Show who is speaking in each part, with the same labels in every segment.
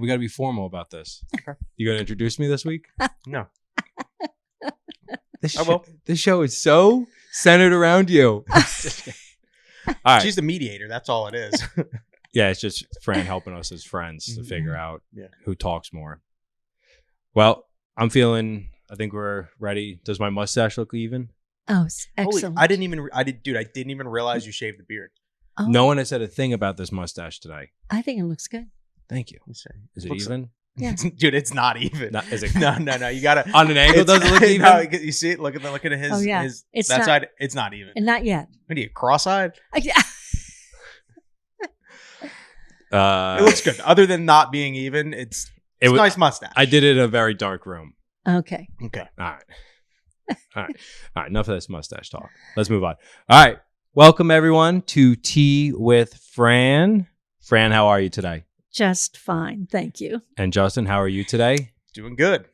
Speaker 1: we got to be formal about this.
Speaker 2: Okay.
Speaker 1: You going to introduce me this week?
Speaker 2: No.
Speaker 1: This
Speaker 2: I will.
Speaker 1: This show is so centered around you. All right.
Speaker 2: She's the mediator. That's all it is.
Speaker 1: Yeah, it's just Fran helping us as friends to figure out
Speaker 2: Yeah.
Speaker 1: who talks more. Well, I think we're ready. Does my mustache look even?
Speaker 3: Oh, excellent.
Speaker 2: I didn't even realize you shaved the beard.
Speaker 3: Oh,
Speaker 1: No one has said a thing about this mustache today.
Speaker 3: I think it looks good.
Speaker 1: Thank you.
Speaker 2: Let's see.
Speaker 1: Is it
Speaker 2: Looks
Speaker 1: even?
Speaker 3: Yeah.
Speaker 2: Dude, it's not even.
Speaker 1: Is it?
Speaker 2: No. You gotta.
Speaker 1: On an angle, does it look even?
Speaker 2: No, you see it? Look at his.
Speaker 3: Oh, yeah. It's
Speaker 2: that
Speaker 3: not-
Speaker 2: side. It's not even.
Speaker 3: And not yet.
Speaker 2: What are you, cross-eyed?
Speaker 3: Yeah.
Speaker 2: It looks good. Other than not being even, it's a nice mustache.
Speaker 1: I did it in a very dark room.
Speaker 3: Okay.
Speaker 2: Okay.
Speaker 1: All right. Enough of this mustache talk. Let's move on. All right. Welcome, everyone, to Tea with Fran. Fran, how are you today?
Speaker 3: Just fine. Thank you.
Speaker 1: And Justin, how are you today?
Speaker 2: Doing good.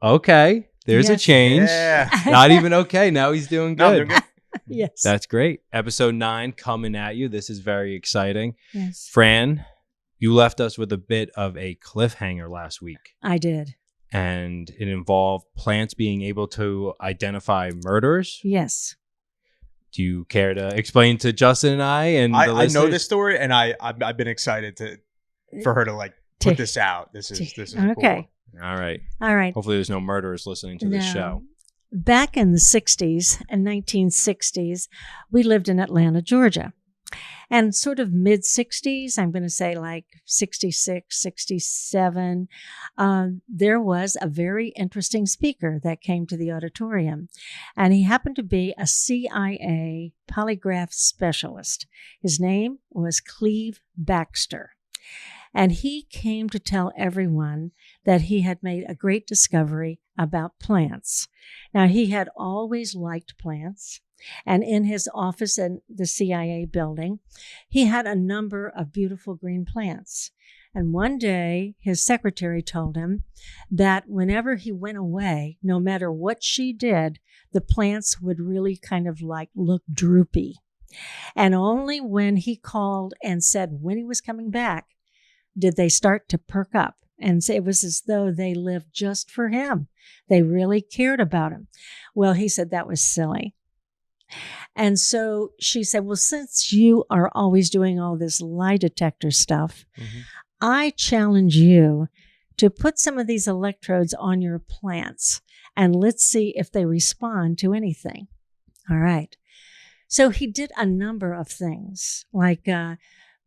Speaker 1: Okay. There's a
Speaker 3: Yes.
Speaker 1: change.
Speaker 2: Yeah.
Speaker 1: Not even okay. Now he's doing
Speaker 2: No, I'm
Speaker 1: good.
Speaker 2: doing good.
Speaker 3: Yes.
Speaker 1: That's great. Episode 9 coming at you. This is very exciting.
Speaker 3: Yes.
Speaker 1: Fran, you left us with a bit of a cliffhanger last week,
Speaker 3: I did.
Speaker 1: and it involved plants being able to identify murderers.
Speaker 3: Yes.
Speaker 1: Do you care to explain to Justin and I and the
Speaker 2: I know
Speaker 1: listeners?
Speaker 2: this story, and I've been excited for her to like put this out. This is a cool
Speaker 3: Okay.
Speaker 2: one.
Speaker 1: All right.
Speaker 3: All right.
Speaker 1: Hopefully there's no murderers listening to this
Speaker 3: No.
Speaker 1: show.
Speaker 3: Back in the 60s and 1960s, we lived in Atlanta, Georgia. And sort of mid 60s, I'm going to say like 66, 67, there was a very interesting speaker that came to the auditorium. And he happened to be a CIA polygraph specialist. His name was Cleve Baxter. And he came to tell everyone that he had made a great discovery about plants. Now, he had always liked plants. And in his office in the CIA building, he had a number of beautiful green plants. And one day, his secretary told him that whenever he went away, no matter what she did, the plants would really kind of like look droopy. And only when he called and said when he was coming back, did they start to perk up. And it was as though they lived just for him. They really cared about him. Well, he said that was silly. And so she said, well, since you are always doing all this lie detector stuff, I challenge you to put some of these electrodes on your plants and let's see if they respond to anything. All right. So he did a number of things like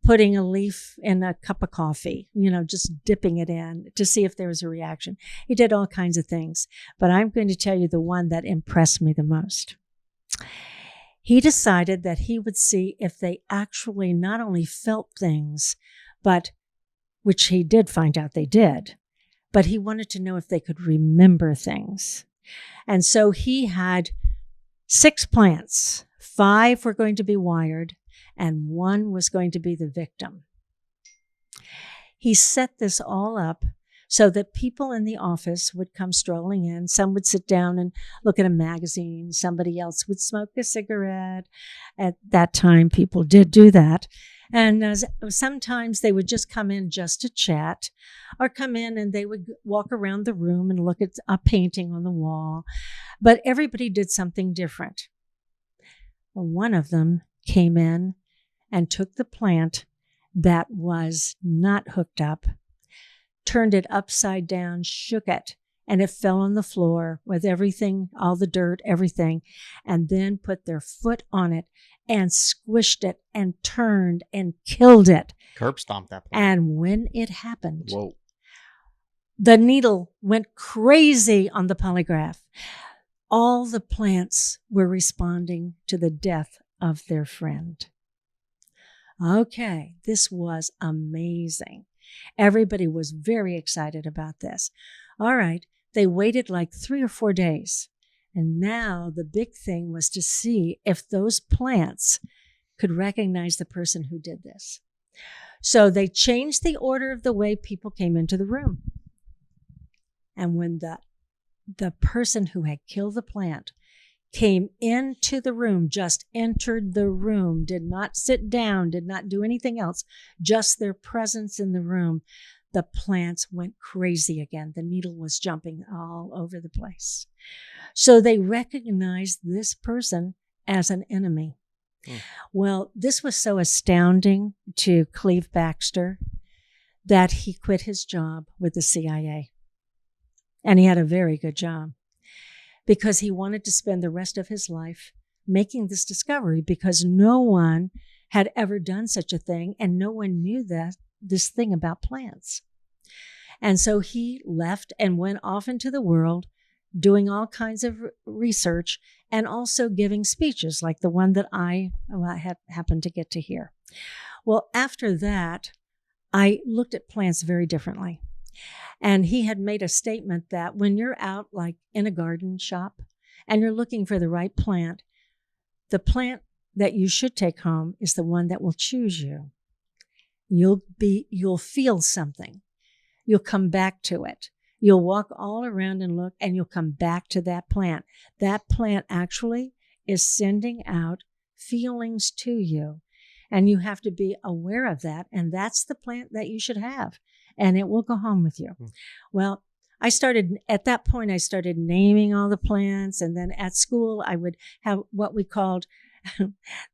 Speaker 3: putting a leaf in a cup of coffee, just dipping it in to see if there was a reaction. He did all kinds of things, but I'm going to tell you the one that impressed me the most. He decided that he would see if they actually not only felt things, but which he did find out they did, but he wanted to know if they could remember things. And so he had 6 plants. 5 were going to be wired, and 1 was going to be the victim. He set this all up so that people in the office would come strolling in. Some would sit down and look at a magazine. Somebody else would smoke a cigarette. At that time, people did do that. And sometimes they would just come in just to chat, or come in and they would walk around the room and look at a painting on the wall. But everybody did something different. Well, one of them came in and took the plant that was not hooked up, turned it upside down, shook it, and it fell on the floor with everything, all the dirt, everything, and then put their foot on it and squished it and turned and killed it.
Speaker 2: Curb stomped that plant.
Speaker 3: And when it happened,
Speaker 2: Whoa.
Speaker 3: the needle went crazy on the polygraph. All the plants were responding to the death of their friend. Okay, this was amazing. Everybody was very excited about this. All right, they waited like 3 or 4 days. And now the big thing was to see if those plants could recognize the person who did this. So they changed the order of the way people came into the room. And when the person who had killed the plant came into the room, just entered the room, did not sit down, did not do anything else, just their presence in the room, the plants went crazy again. The needle was jumping all over the place. So they recognized this person as an enemy. Well, this was so astounding to Cleve Baxter that he quit his job with the CIA. And he had a very good job because he wanted to spend the rest of his life making this discovery, because no one had ever done such a thing and no one knew this thing about plants. And so he left and went off into the world doing all kinds of research and also giving speeches like the one that I had happened to get to hear. Well, after that, I looked at plants very differently. And he had made a statement that when you're out like in a garden shop and you're looking for the right plant, the plant that you should take home is the one that will choose you. You'll feel something. You'll come back to it. You'll walk all around and look, and you'll come back to that plant. That plant actually is sending out feelings to you, and you have to be aware of that. And that's the plant that you should have, and it will go home with you. Well, at that point, I started naming all the plants, and then at school, I would have what we called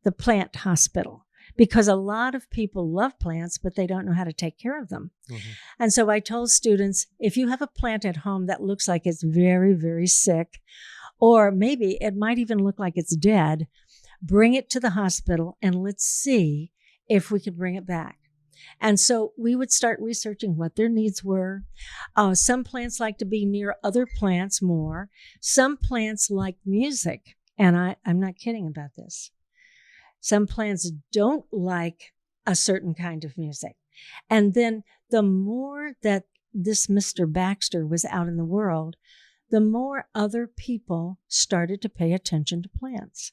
Speaker 3: the plant hospital, because a lot of people love plants, but they don't know how to take care of them. And so I told students, if you have a plant at home that looks like it's very, very sick, or maybe it might even look like it's dead, bring it to the hospital and let's see if we can bring it back. And so we would start researching what their needs were. Some plants like to be near other plants more. Some plants like music. And I'm not kidding about this. Some plants don't like a certain kind of music. And then the more that this Mr. Baxter was out in the world, the more other people started to pay attention to plants.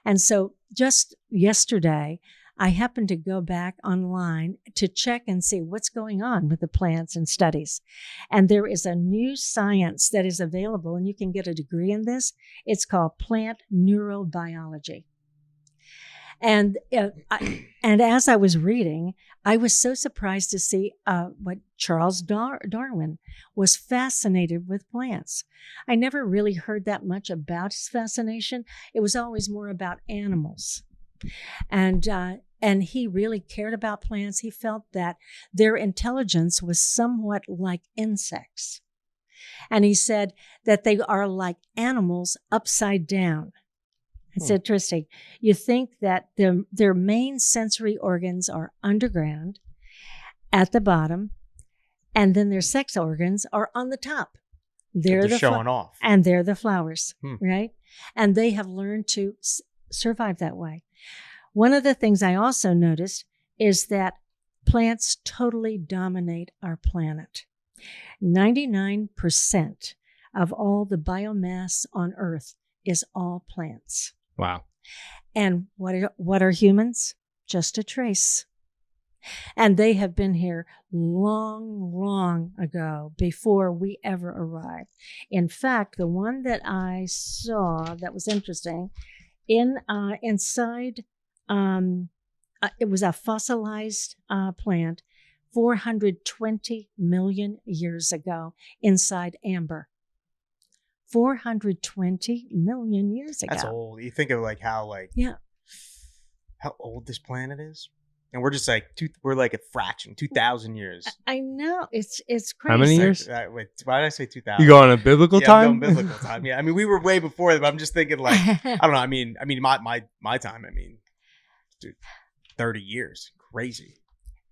Speaker 3: And so just yesterday, I happened to go back online to check and see what's going on with the plants and studies. And there is a new science that is available, and you can get a degree in this. It's called plant neurobiology. And as I was reading, I was so surprised to see what Charles Darwin was fascinated with plants. I never really heard that much about his fascination. It was always more about animals. And he really cared about plants. He felt that their intelligence was somewhat like insects. And he said that they are like animals upside down. It's interesting. You think that their main sensory organs are underground at the bottom, and then their sex organs are on the top. They're
Speaker 2: showing off.
Speaker 3: And they're the flowers, right? And they have learned to survive that way. One of the things I also noticed is that plants totally dominate our planet. 99% of all the biomass on Earth is all plants.
Speaker 1: Wow.
Speaker 3: And what are humans? Just a trace. And they have been here long, long ago, before we ever arrived. In fact, the one that I saw that was interesting, inside, it was a fossilized plant 420 million years ago inside amber. 420 million years ago.
Speaker 2: That's old. You think of like how old this planet is, and we're just like we're like a fraction, 2,000 years.
Speaker 3: I know, it's crazy.
Speaker 1: How many years?
Speaker 2: Wait, why did I say 2,000?
Speaker 1: You going to biblical time?
Speaker 2: I'm going biblical time. Yeah, I mean we were way before them. I'm just thinking like I don't know. I mean my time. I mean, dude, 30 years, crazy.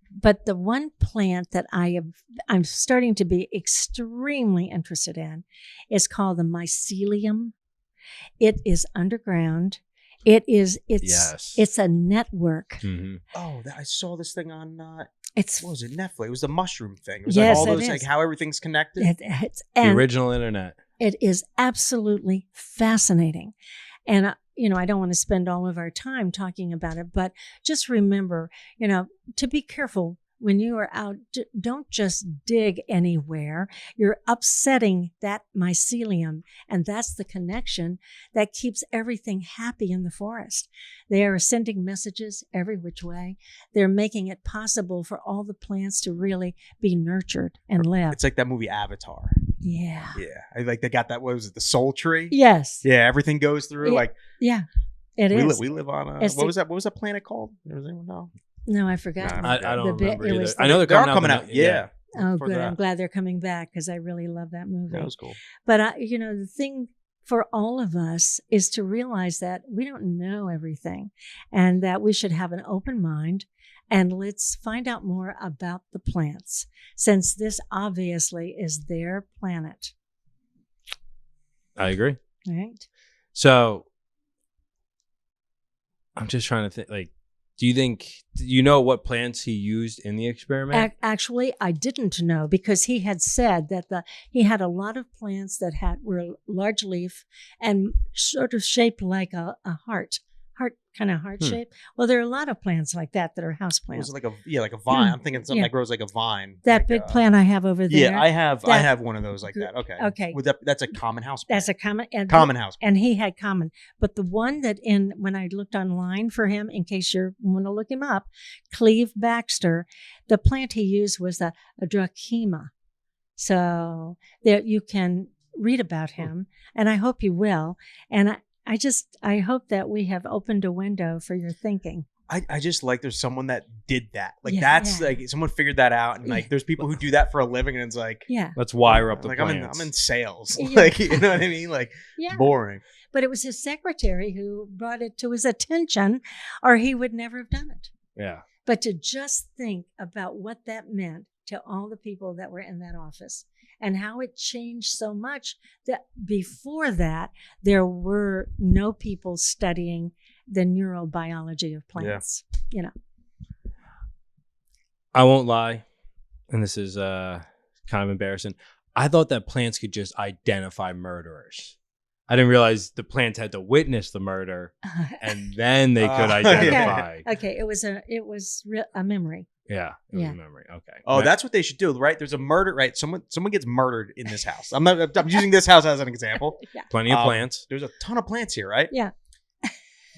Speaker 3: But the one plant that I'm starting to be extremely interested in is called the mycelium. It is underground. It's a network.
Speaker 1: Mm-hmm.
Speaker 2: Oh, I saw this thing on what was it, Netflix? It was the mushroom thing. It was
Speaker 3: yes,
Speaker 2: like all those like how everything's connected.
Speaker 1: The original internet.
Speaker 3: It is absolutely fascinating. And I don't want to spend all of our time talking about it, but just remember, to be careful when you are out, don't just dig anywhere. You're upsetting that mycelium, and that's the connection that keeps everything happy in the forest. They are sending messages every which way. They're making it possible for all the plants to really be nurtured and live.
Speaker 2: It's like that movie Avatar.
Speaker 3: Yeah.
Speaker 2: Yeah. They got that, what was it, the soul tree?
Speaker 3: Yes.
Speaker 2: Yeah, everything goes through.
Speaker 3: Yeah. It is.
Speaker 2: We live on
Speaker 3: It's
Speaker 2: what was that planet called? Does anyone know?
Speaker 3: No, I forgot.
Speaker 2: No,
Speaker 1: I don't remember either.
Speaker 3: was
Speaker 1: I know
Speaker 2: They're
Speaker 1: they're
Speaker 2: coming out. Yeah.
Speaker 3: Oh,
Speaker 2: For
Speaker 3: good.
Speaker 2: that.
Speaker 3: I'm glad they're coming back because I really love that movie.
Speaker 2: That was cool.
Speaker 3: But, the thing for all of us is to realize that we don't know everything and that we should have an open mind, and let's find out more about the plants, since this obviously is their planet.
Speaker 1: I agree.
Speaker 3: Right?
Speaker 1: So I'm just trying to think, like, do you know what plants he used in the experiment?
Speaker 3: Actually, I didn't know, because he had said that he had a lot of plants that were large leaf and sort of shaped like a heart shape. Well, there are a lot of plants like that are house plants.
Speaker 2: Was it like a vine? I'm thinking something that grows like a vine.
Speaker 3: That
Speaker 2: like
Speaker 3: big plant I have over there.
Speaker 2: Yeah, I have one of those like that. Okay.
Speaker 3: Okay.
Speaker 2: That's a common house plant.
Speaker 3: That's a common
Speaker 2: house plant.
Speaker 3: And he had common. But the one that when I looked online for him, in case you want to look him up, Cleve Baxter, the plant he used was a Drachema. So there you can read about him, and I hope you will. And I hope that we have opened a window for your thinking.
Speaker 2: I just like there's someone that did that. Like like someone figured that out, and like there's people who do that for a living, and it's like
Speaker 1: let's wire up the
Speaker 2: like
Speaker 1: plants.
Speaker 2: I'm in sales.
Speaker 3: Yeah.
Speaker 2: Like, you know what I mean? Like boring.
Speaker 3: But it was his secretary who brought it to his attention, or he would never have done it.
Speaker 1: Yeah.
Speaker 3: But to just think about what that meant to all the people that were in that office, and how it changed so much that before that, there were no people studying the neurobiology of plants.
Speaker 1: I won't lie, and this is kind of embarrassing. I thought that plants could just identify murderers. I didn't realize the plants had to witness the murder, and then they could identify.
Speaker 3: Okay, it was a memory.
Speaker 1: Yeah, it was a memory. Okay.
Speaker 2: Oh, that's what they should do, right? There's a murder, right? Someone gets murdered in this house. I'm using this house as an example.
Speaker 1: Plenty of plants.
Speaker 2: There's a ton of plants here, right?
Speaker 3: Yeah.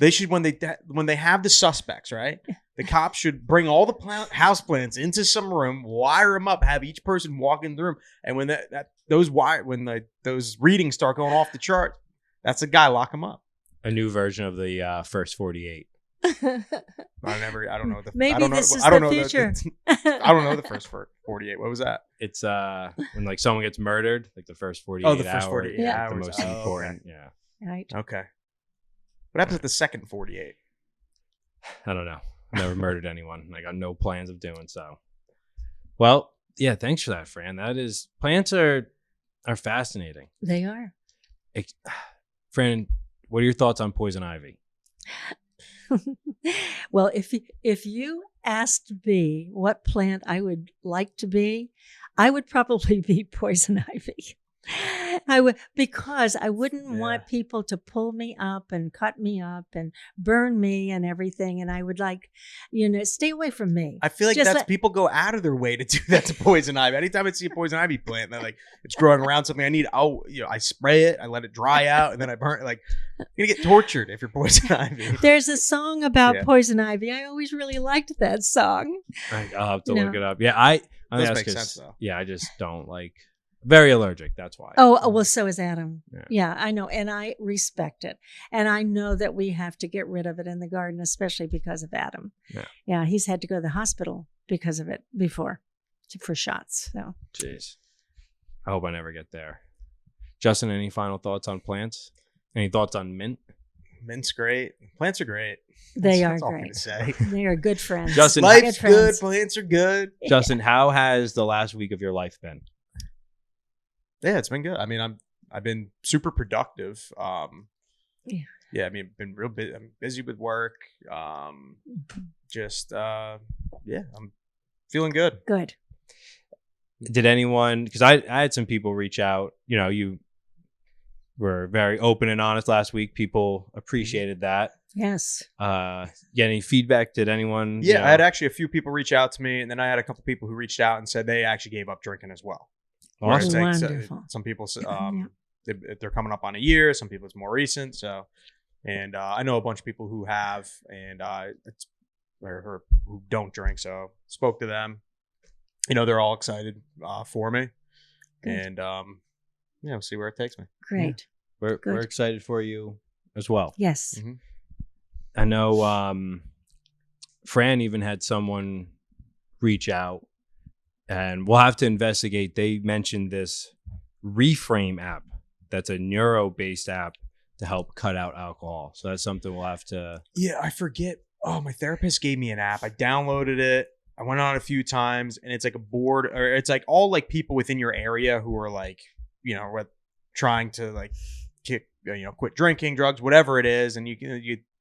Speaker 2: They should, when they have the suspects, right? The cops should bring all the house plants into some room, wire them up, have each person walk in the room, and when those readings start going off the chart, that's a guy. Lock him up.
Speaker 1: A new version of the first 48.
Speaker 2: I don't know.
Speaker 3: Maybe this is the future.
Speaker 2: I don't know the first 48. What was that?
Speaker 1: It's when like someone gets murdered, like the first 48 hours.
Speaker 2: Oh, the first 48 hours.
Speaker 1: The most important. Okay.
Speaker 3: Yeah. Right.
Speaker 2: Okay. What happens at the second 48?
Speaker 1: I don't know. Never murdered anyone. I got no plans of doing so. Well, yeah, thanks for that, Fran. Plants are fascinating.
Speaker 3: They are.
Speaker 1: Fran, what are your thoughts on poison ivy?
Speaker 3: Well, if you asked me what plant I would like to be, I would probably be poison ivy. I would, because I wouldn't want people to pull me up and cut me up and burn me and everything. And I would stay away from me.
Speaker 2: I feel like people go out of their way to do that to poison ivy. Anytime I see a poison ivy plant, they're like, it's growing around something I need. I spray it, I let it dry out, and then I burn it. Like, you're gonna get tortured if you're poison ivy.
Speaker 3: There's a song about poison ivy. I always really liked that song.
Speaker 1: I'll have to look it up. Yeah, I
Speaker 2: does make sense though.
Speaker 1: Yeah, I just don't like. Very allergic. That's why.
Speaker 3: Oh, well, so is Adam. Yeah, I know. And I respect it. And I know that we have to get rid of it in the garden, especially because of Adam. Yeah, he's had to go to the hospital because of it before for shots. So,
Speaker 1: jeez. I hope I never get there. Justin, any final thoughts on plants? Any thoughts on mint?
Speaker 2: Mint's great. Plants are great.
Speaker 3: They are
Speaker 2: that's all
Speaker 3: great.
Speaker 2: I'm say.
Speaker 3: They are good friends.
Speaker 1: Justin,
Speaker 2: life's good. Plants are good.
Speaker 1: Justin, how has the last week of your life been?
Speaker 2: Yeah, it's been good. I mean, I've been super productive. I mean, been real busy. I'm busy with work. I'm feeling good.
Speaker 3: Good.
Speaker 1: Did anyone? Because I had some people reach out. You were very open and honest last week. People appreciated that.
Speaker 3: Yes.
Speaker 1: Get any feedback? Did anyone?
Speaker 2: Yeah, I had actually a few people reach out to me, and then I had a couple people who reached out and said they actually gave up drinking as well. Where it's
Speaker 1: Awesome.
Speaker 2: like,
Speaker 3: Wonderful.
Speaker 2: some people,
Speaker 3: Yeah.
Speaker 2: they're coming up on a year. Some people it's more recent. So, and I know a bunch of people who have, and or who don't drink. So spoke to them. You know, they're all excited for me,
Speaker 3: Good.
Speaker 2: and we'll see where it takes me.
Speaker 3: Great.
Speaker 1: We're
Speaker 3: Good.
Speaker 1: excited for you as well.
Speaker 3: Yes.
Speaker 2: Mm-hmm.
Speaker 1: I know Fran even had someone reach out, and we'll have to investigate. They mentioned this Reframe app that's a neuro-based app to help cut out alcohol. So that's something we'll have to...
Speaker 2: Yeah, I forget. Oh, my therapist gave me an app. I downloaded it. I went on it a few times, and it's like a board, or it's like all like people within your area who are like, you know, trying to like quit drinking, drugs, whatever it is, and you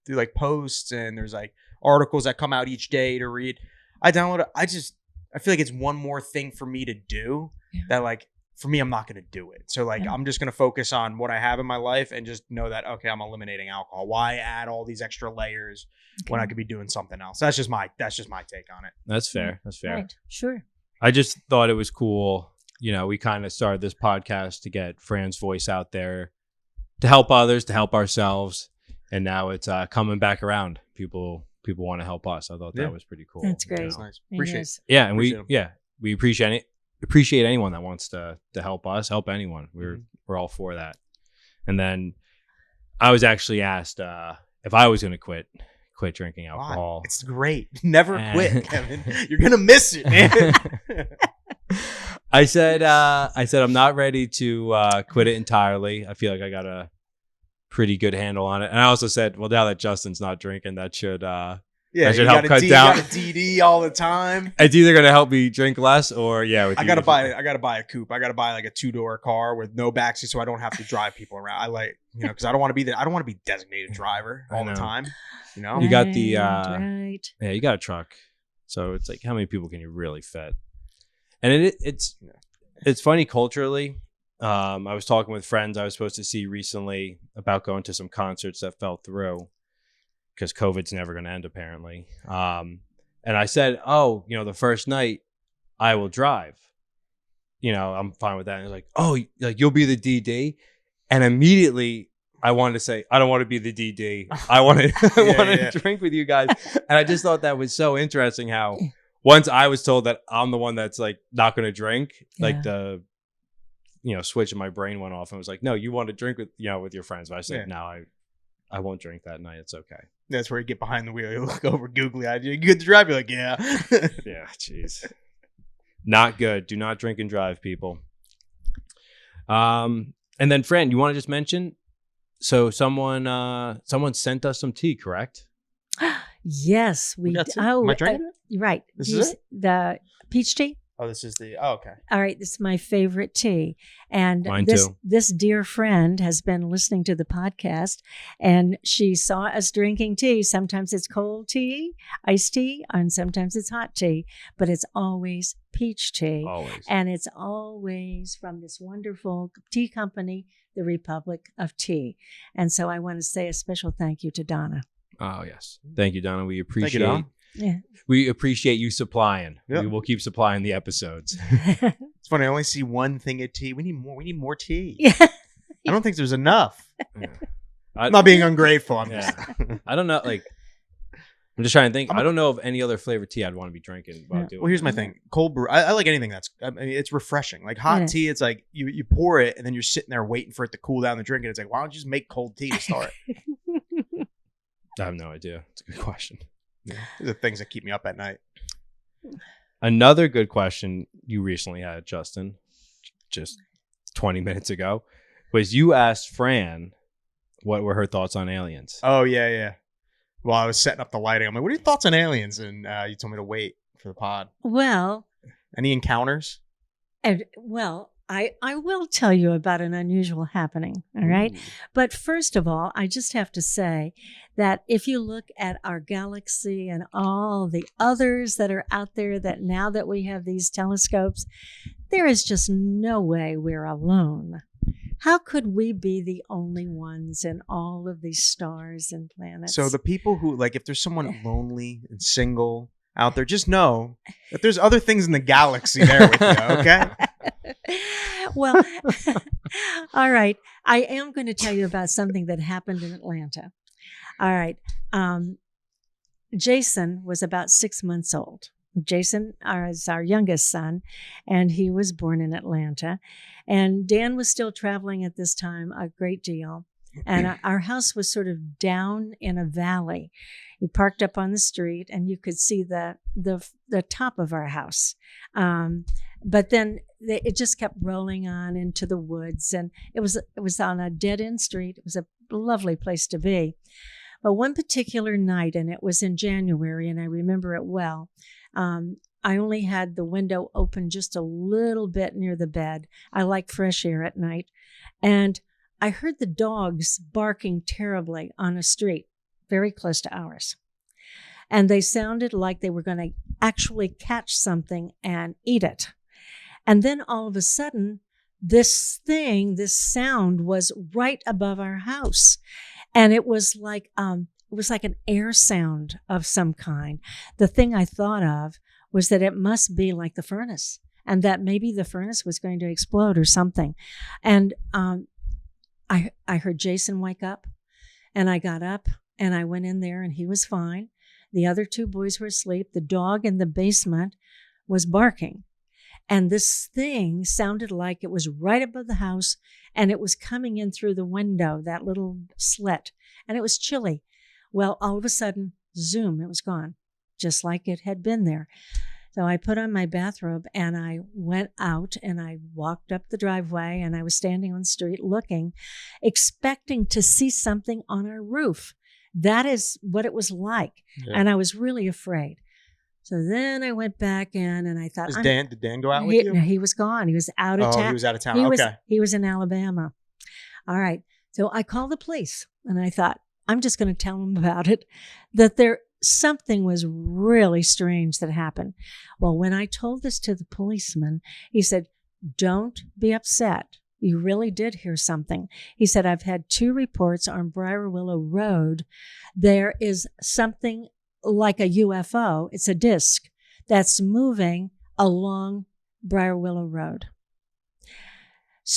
Speaker 2: do like posts, and there's like articles that come out each day to read. I download it. I feel like it's one more thing for me to do that, like, for me, I'm not going to do it. So like, I'm just going to focus on what I have in my life and just know that, okay, I'm eliminating alcohol. Why add all these extra layers when I could be doing something else? That's just my take on it.
Speaker 1: That's fair. That's fair.
Speaker 3: Right. Sure.
Speaker 1: I just thought it was cool. You know, we kind of started this podcast to get Fran's voice out there, to help others, to help ourselves. And now it's coming back around. People want to help us. I thought that was pretty cool.
Speaker 3: That's great.
Speaker 2: That's nice.
Speaker 3: It
Speaker 2: Appreciate it.
Speaker 3: is.
Speaker 1: Yeah, and
Speaker 2: Appreciate
Speaker 1: we appreciate it. Appreciate anyone that wants to help us, help anyone. We're all for that. And then I was actually asked if I was going to quit drinking alcohol.
Speaker 2: It's great. Never
Speaker 1: And-
Speaker 2: quit, Kevin. You're gonna miss it, man.
Speaker 1: I said I'm not ready to quit it entirely. I feel like I got a pretty good handle on it. And I also said, well, now that Justin's not drinking, that should
Speaker 2: Yeah,
Speaker 1: should
Speaker 2: you
Speaker 1: help
Speaker 2: got
Speaker 1: cut
Speaker 2: a
Speaker 1: down.
Speaker 2: You got a DD all the time.
Speaker 1: it's either going to help me drink less or
Speaker 2: I gotta buy a coupe. I gotta buy like a 2-door car with no backseat, so I don't have to drive people around. I like, because I don't want to be designated driver all the
Speaker 1: know.
Speaker 2: time. You know,
Speaker 1: You got the
Speaker 3: right.
Speaker 1: yeah, you got a truck. So it's like, how many people can you really fit? And it's funny culturally. I was talking with friends I was supposed to see recently about going to some concerts that fell through because COVID's never going to end, apparently. And I said, the first night I will drive. I'm fine with that. And it's like, like you'll be the DD. And immediately I wanted to say, I don't want to be the DD. I want to drink with you guys. And I just thought that was so interesting how once I was told that I'm the one that's like not going to drink, like the switch in my brain went off and was like, no, you want to drink with your friends. But I said, no, I won't drink that night. It's okay.
Speaker 2: That's where you get behind the wheel. You look over googly eyed. You good to drive? You're like, yeah.
Speaker 1: Yeah, jeez. Not good. Do not drink and drive, people. And then, Fran, you want to just mention? So someone sent us some tea, correct?
Speaker 3: Yes, we.
Speaker 2: Am I drinking it?
Speaker 3: Right.
Speaker 2: This is it?
Speaker 3: The peach tea.
Speaker 2: Oh, this is the. Oh, okay.
Speaker 3: All right, this is my favorite tea. And
Speaker 1: Mine
Speaker 3: this,
Speaker 1: too.
Speaker 3: This dear friend has been listening to the podcast, and she saw us drinking tea. Sometimes it's cold tea, iced tea, and sometimes it's hot tea, but it's always peach tea.
Speaker 1: Always.
Speaker 3: And it's always from this wonderful tea company, the Republic of Tea. And so I want to say a special thank you to Donna.
Speaker 1: Oh, yes. Thank you, Donna. We appreciate
Speaker 2: Thank you, Donna.
Speaker 3: Yeah.
Speaker 1: We appreciate you supplying.
Speaker 2: Yep.
Speaker 1: We will keep supplying the episodes.
Speaker 2: It's funny. I only see one thing of tea. We need more. We need more tea.
Speaker 3: Yeah.
Speaker 2: I don't think there's enough.
Speaker 1: Yeah.
Speaker 2: I'm not being ungrateful. I'm just.
Speaker 1: I don't know. Like, I'm just trying to think. I don't know of any other flavored tea I'd want to be drinking while doing.
Speaker 2: Well, here's my thing. Cold brew. I like anything that's. I mean, it's refreshing. Like hot
Speaker 3: Yeah.
Speaker 2: tea. It's like you pour it and then you're sitting there waiting for it to cool down the drink. And it's like, why don't you just make cold tea to start?
Speaker 1: I have no idea. It's a good question.
Speaker 2: These are things that keep me up at night.
Speaker 1: Another good question you recently had, Justin, just 20 minutes ago, was you asked Fran what were her thoughts on aliens.
Speaker 2: Oh yeah. Well, I was setting up the lighting. I'm like, what are your thoughts on aliens? And you told me to wait for the pod.
Speaker 3: Well,
Speaker 2: Any encounters?
Speaker 3: I will tell you about an unusual happening, all right?
Speaker 2: Ooh.
Speaker 3: But first of all, I just have to say that if you look at our galaxy and all the others that are out there, that now that we have these telescopes, there is just no way we're alone. How could we be the only ones in all of these stars and planets?
Speaker 2: So the people who like, if there's someone lonely and single out there, just know that there's other things in the galaxy there with you. Okay.
Speaker 3: Well, all right. I am going to tell you about something that happened in Atlanta. All right. Jason was about 6 months old. Jason is our youngest son, and he was born in Atlanta. And Dan was still traveling at this time a great deal. And our house was sort of down in a valley. We parked up on the street, and you could see the top of our house. But then it just kept rolling on into the woods, and it was on a dead end street. It was a lovely place to be. But one particular night, and it was in January, and I remember it well, I only had the window open just a little bit near the bed. I like fresh air at night. And I heard the dogs barking terribly on a street very close to ours. And they sounded like they were going to actually catch something and eat it. And then all of a sudden, this sound was right above our house. And it was like an air sound of some kind. The thing I thought of was that it must be like the furnace, and that maybe the furnace was going to explode or something. And I heard Jason wake up, and I got up and I went in there, and he was fine. The other two boys were asleep. The dog in the basement was barking. And this thing sounded like it was right above the house, and it was coming in through the window, that little slit, and it was chilly. Well, all of a sudden, zoom, it was gone, just like it had been there. So I put on my bathrobe, and I went out, and I walked up the driveway, and I was standing on the street looking, expecting to see something on our roof. That is what it was like, and I was really afraid. So then I went back in, and I thought,
Speaker 2: did Dan go out with you?
Speaker 3: No, he was gone. He was out of town.
Speaker 2: Oh, he was out of town.
Speaker 3: He was in Alabama. All right. So I called the police, and I thought, I'm just going to tell them about it, that something was really strange that happened. Well, when I told this to the policeman, he said, don't be upset. You really did hear something. He said, I've had 2 reports on Briar Willow Road. There is something like a UFO. It's a disc that's moving along Briar Willow Road.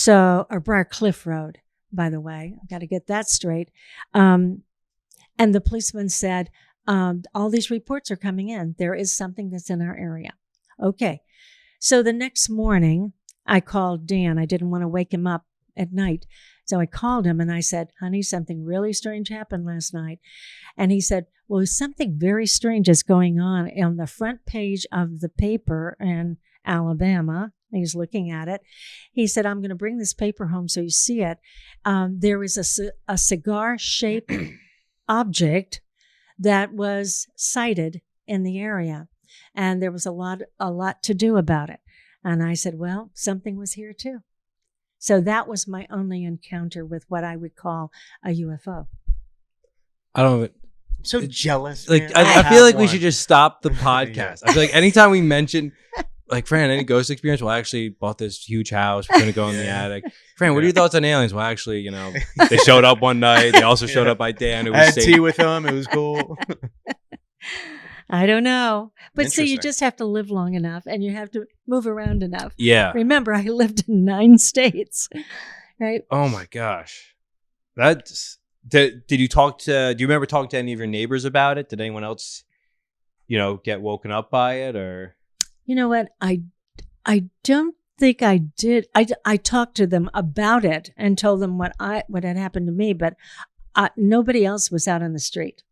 Speaker 3: Or Briar Cliff Road, by the way. I've got to get that straight. And the policeman said, all these reports are coming in. There is something that's in our area. Okay. So the next morning, I called Dan. I didn't want to wake him up at night. So I called him and I said, honey, something really strange happened last night. And he said, well, something very strange is going on the front page of the paper in Alabama. He's looking at it. He said, I'm going to bring this paper home so you see it. There is a cigar-shaped object that was sighted in the area. And there was a lot to do about it. And I said, well, something was here too. So that was my only encounter with what I would call a UFO.
Speaker 2: I'm so jealous.
Speaker 1: Like I feel like we should just stop the podcast. I feel like anytime we mention, like, Fran, any ghost experience? Well, I actually bought this huge house. We're gonna go in the attic. Fran, what are your thoughts on aliens? Well, actually, they showed up one night. They also showed up by Dan. It was
Speaker 2: I had tea with them. It was cool.
Speaker 3: I don't know. But see, you just have to live long enough, and you have to move around enough.
Speaker 1: Yeah.
Speaker 3: Remember, I lived in 9 states, right?
Speaker 1: Oh my gosh. Did you do you remember talking to any of your neighbors about it? Did anyone else, get woken up by it, or?
Speaker 3: You know what? I don't think I did. I talked to them about it and told them what had happened to me, but nobody else was out on the street.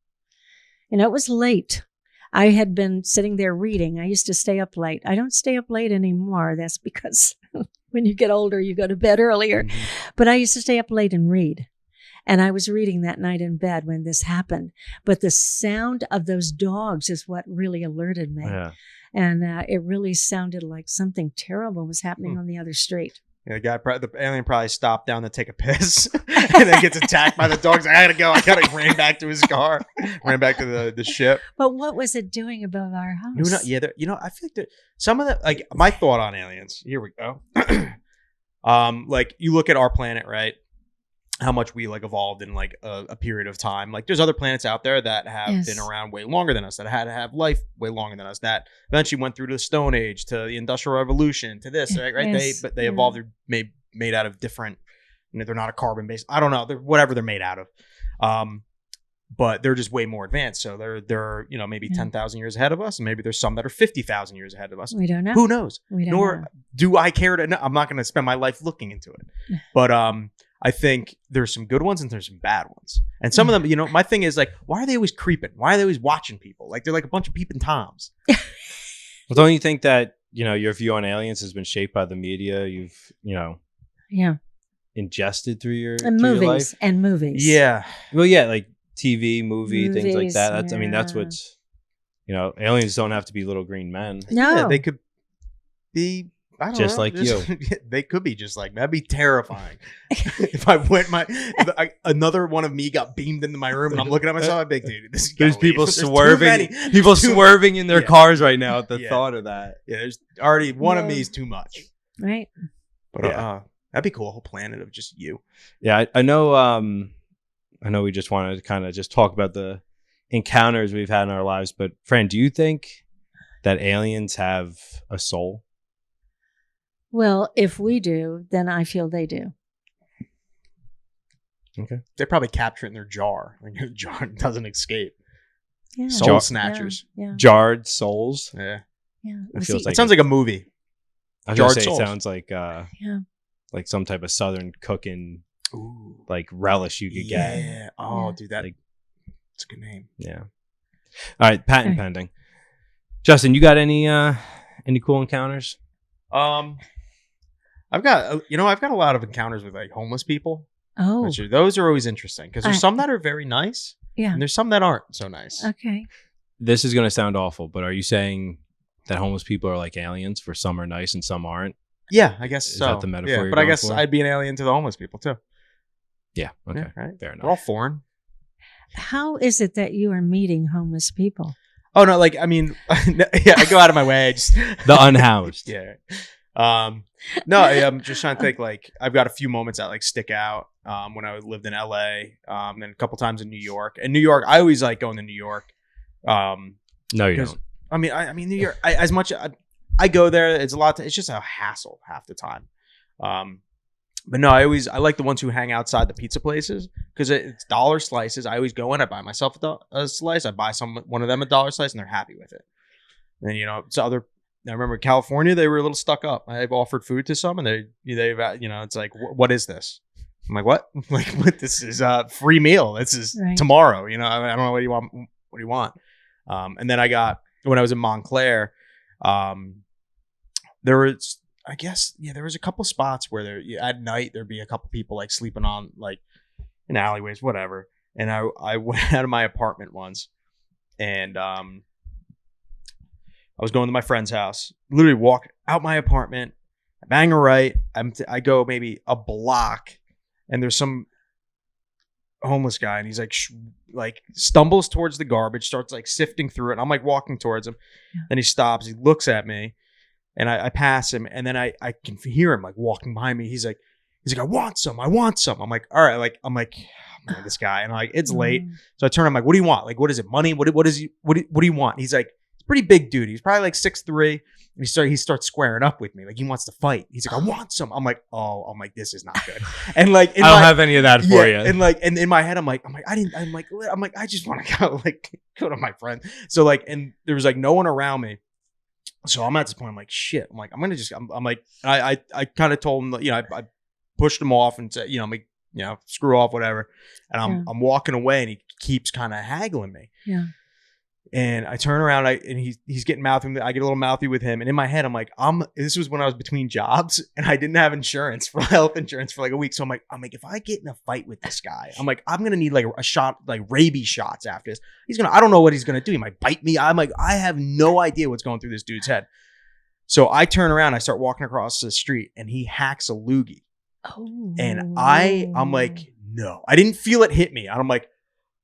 Speaker 3: It was late. I had been sitting there reading. I used to stay up late. I don't stay up late anymore. That's because when you get older, you go to bed earlier. Mm-hmm. But I used to stay up late and read. And I was reading that night in bed when this happened. But the sound of those dogs is what really alerted me. Yeah. And it really sounded like something terrible was happening on the other street.
Speaker 2: Yeah, the alien probably stopped down to take a piss and then gets attacked by the dogs. I gotta go. I gotta ran back to his car, ran back to the ship.
Speaker 3: But what was it doing above our house?
Speaker 2: I feel like some of the, like, my thought on aliens. Here we go. Like you look at our planet, right? How much we like evolved in like a period of time. Like there's other planets out there that have been around way longer than us, that had to have life way longer than us, that eventually went through the Stone Age, to the Industrial Revolution, to this, right?
Speaker 3: Yes.
Speaker 2: They evolved. They're made out of different. They're not a carbon based. I don't know. They're whatever they're made out of. But they're just way more advanced. So they're maybe 10,000 years ahead of us, and maybe there's some that are 50,000 years ahead of us.
Speaker 3: We don't know.
Speaker 2: Who knows?
Speaker 3: We don't
Speaker 2: Nor
Speaker 3: know.
Speaker 2: do I care to know. I'm not going to spend my life looking into it. But I think there's some good ones and there's some bad ones. And some of them, my thing is like, why are they always creeping? Why are they always watching people? Like they're like a bunch of peeping Toms.
Speaker 1: Well, don't you think that, your view on aliens has been shaped by the media you've, ingested through your,
Speaker 3: And
Speaker 1: through your
Speaker 3: movies.
Speaker 1: life?
Speaker 3: And movies.
Speaker 2: Yeah.
Speaker 1: Well, yeah, like TV, movie, things like
Speaker 3: Movies,
Speaker 1: that. That's, that's
Speaker 3: yeah.
Speaker 1: what's, aliens don't have to be be little green men.
Speaker 3: No.
Speaker 2: Yeah, they could be. I don't
Speaker 1: Just
Speaker 2: know,
Speaker 1: like you.
Speaker 2: They could be just like, that'd be terrifying. If I went another one of me got beamed into my room and I'm looking at myself, I'm big dude.
Speaker 1: There's people
Speaker 2: There's too
Speaker 1: swerving,
Speaker 2: many.
Speaker 1: people
Speaker 2: Too
Speaker 1: swerving in their
Speaker 2: Yeah.
Speaker 1: cars right now at the
Speaker 2: Yeah.
Speaker 1: thought of that.
Speaker 2: Yeah, there's already one of
Speaker 3: Yeah.
Speaker 2: me is too much.
Speaker 3: Right.
Speaker 2: But that'd be cool. A whole planet of just you.
Speaker 1: Yeah, I know. I know we just wanted to kind of just talk about the encounters we've had in our lives, but Fran, do you think that aliens have a soul?
Speaker 3: Well, if we do, then I feel they do.
Speaker 1: Okay.
Speaker 2: They probably capture it in their jar. Like the jar doesn't escape.
Speaker 3: Yeah.
Speaker 2: Soul
Speaker 1: Jar-
Speaker 2: snatchers.
Speaker 3: Yeah.
Speaker 1: Jarred souls.
Speaker 2: Yeah.
Speaker 3: Yeah.
Speaker 1: It
Speaker 3: Well,
Speaker 1: feels
Speaker 3: see,
Speaker 2: It sounds like a movie.
Speaker 1: I was gonna
Speaker 2: jarred
Speaker 1: say
Speaker 2: souls.
Speaker 1: it sounds like
Speaker 3: yeah.
Speaker 1: like some type of southern cooking
Speaker 2: Ooh.
Speaker 1: like relish you could get.
Speaker 2: Yeah. Oh,
Speaker 3: Yeah.
Speaker 2: dude, that's
Speaker 1: Like-
Speaker 2: a good name.
Speaker 1: Yeah. All right, patent
Speaker 3: Okay.
Speaker 1: pending. Justin, you got any cool encounters?
Speaker 2: I've got a lot of encounters with like homeless people.
Speaker 3: Oh,
Speaker 2: Those are always interesting because there's
Speaker 3: I-
Speaker 2: some that are very nice
Speaker 3: yeah.
Speaker 2: and there's some that aren't so nice.
Speaker 3: Okay.
Speaker 1: This is going to sound awful, but are you saying that homeless people are like aliens, for some are nice and some aren't?
Speaker 2: Yeah, I guess
Speaker 1: Is
Speaker 2: so.
Speaker 1: that the metaphor
Speaker 2: Yeah,
Speaker 1: you're
Speaker 2: but I
Speaker 1: going
Speaker 2: guess
Speaker 1: for?
Speaker 2: I'd be an alien to the homeless people too.
Speaker 1: Yeah. Okay.
Speaker 2: Yeah, right.
Speaker 1: Fair
Speaker 2: We're all
Speaker 1: enough.
Speaker 2: foreign.
Speaker 3: How is it that you are meeting homeless people?
Speaker 2: Oh no, like I mean, yeah, I go out of my way. I just
Speaker 1: The unhoused.
Speaker 2: yeah. No, I'm just trying to think. Like, I've got a few moments that like stick out. When I lived in LA, and a couple times in New York. And New York, I always like going to New York.
Speaker 1: No, you
Speaker 2: 'cause-
Speaker 1: don't.
Speaker 2: I mean, New York. As much I go there, it's a lot. It's just a hassle half the time. But no, I like the ones who hang outside the pizza places because it's dollar slices. I always go in, I buy myself a slice, I buy one of them a dollar slice, and they're happy with it. And it's other. I remember in California, they were a little stuck up. I've offered food to some, and they've it's like, what is this? I'm like, what? Like, what? This is a free meal. This is
Speaker 3: Right.
Speaker 2: tomorrow. I don't know what do you want. What do you want? And then I got when I was in Montclair, there was. I guess there was a couple spots where at night there'd be a couple people like sleeping on like in alleyways, whatever. And I went out of my apartment once, and I was going to my friend's house. Literally walk out my apartment, I bang a right. I go maybe a block, and there's some homeless guy, and he's like stumbles towards the garbage, starts like sifting through it. And I'm like walking towards him, then he stops. He looks at me. And I pass him, and then I can hear him like walking behind me. He's like, I want some. I'm like, all right, I'm like, oh, man, this guy, and it's late, so I turn. I'm like, what do you want? Like, what is it? Money? What do you want? He's like, he's a pretty big dude. He's probably like 6'3", and he starts squaring up with me, like he wants to fight. He's like, I want some. I'm like, this is not good. And like,
Speaker 1: I don't have any of that for you.
Speaker 2: And in my head, I'm like, I just want to go to my friend. So like, and there was like no one around me. So I'm at this point. I'm like, shit. I'm like, I'm like, I kind of told him, I pushed him off and said, screw off, whatever. And I'm walking away, and he keeps kind of haggling me.
Speaker 3: Yeah.
Speaker 2: And I turn around, and he's getting mouthy. I get a little mouthy with him. And in my head, I'm like, this was when I was between jobs, and I didn't have health insurance for like a week. So I'm like, if I get in a fight with this guy, I'm like, I'm gonna need like a shot, like rabies shots after this. I don't know what he's gonna do. He might bite me. I'm like, I have no idea what's going through this dude's head. So I turn around, I start walking across the street, and he hacks a loogie.
Speaker 3: Oh.
Speaker 2: And I'm like, no, I didn't feel it hit me. And I'm like,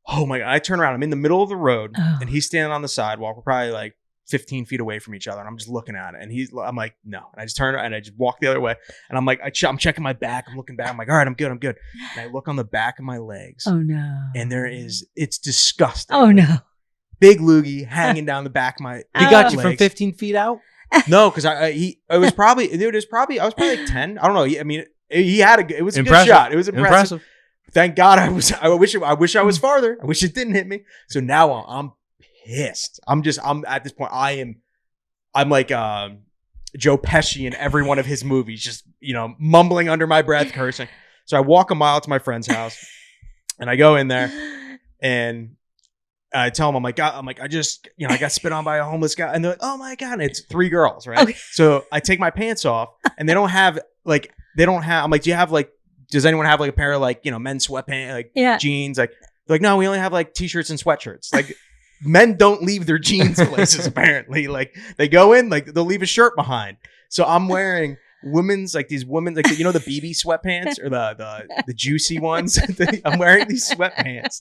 Speaker 2: oh my God. I turn around, I'm in the middle of the road, and he's standing on the sidewalk. We're probably like 15 feet away from each other, and I'm just looking at it, and I'm like, no, and I just turn and I just walk the other way, and I'm like, I'm checking my back, I'm looking back, I'm like, all right, I'm good, and I look on the back of my legs,
Speaker 3: Oh no.
Speaker 2: and it's disgusting.
Speaker 3: Oh no.
Speaker 2: Big loogie hanging down the back of my.
Speaker 1: He got you
Speaker 2: legs.
Speaker 1: from 15 feet out?
Speaker 2: No, because I was probably like 10. I don't know. I mean, it was a
Speaker 1: Impressive.
Speaker 2: good shot. It was impressive. Thank God I wish I was farther. I wish it didn't hit me. So now I'm pissed. I'm at this point. I'm like Joe Pesci in every one of his movies, just mumbling under my breath, cursing. So I walk a mile to my friend's house, and I go in there, and I tell them, I got spit on by a homeless guy, and they're like, oh my God, and it's 3 girls, right? Okay. So I take my pants off, and I'm like, does anyone have like a pair of like, men's sweatpants, like jeans? Like, they're like, no, we only have like t-shirts and sweatshirts. Like, men don't leave their jeans places, apparently. Like, they go in, like, they'll leave a shirt behind. So I'm wearing the BB sweatpants or the juicy ones. I'm wearing these sweatpants.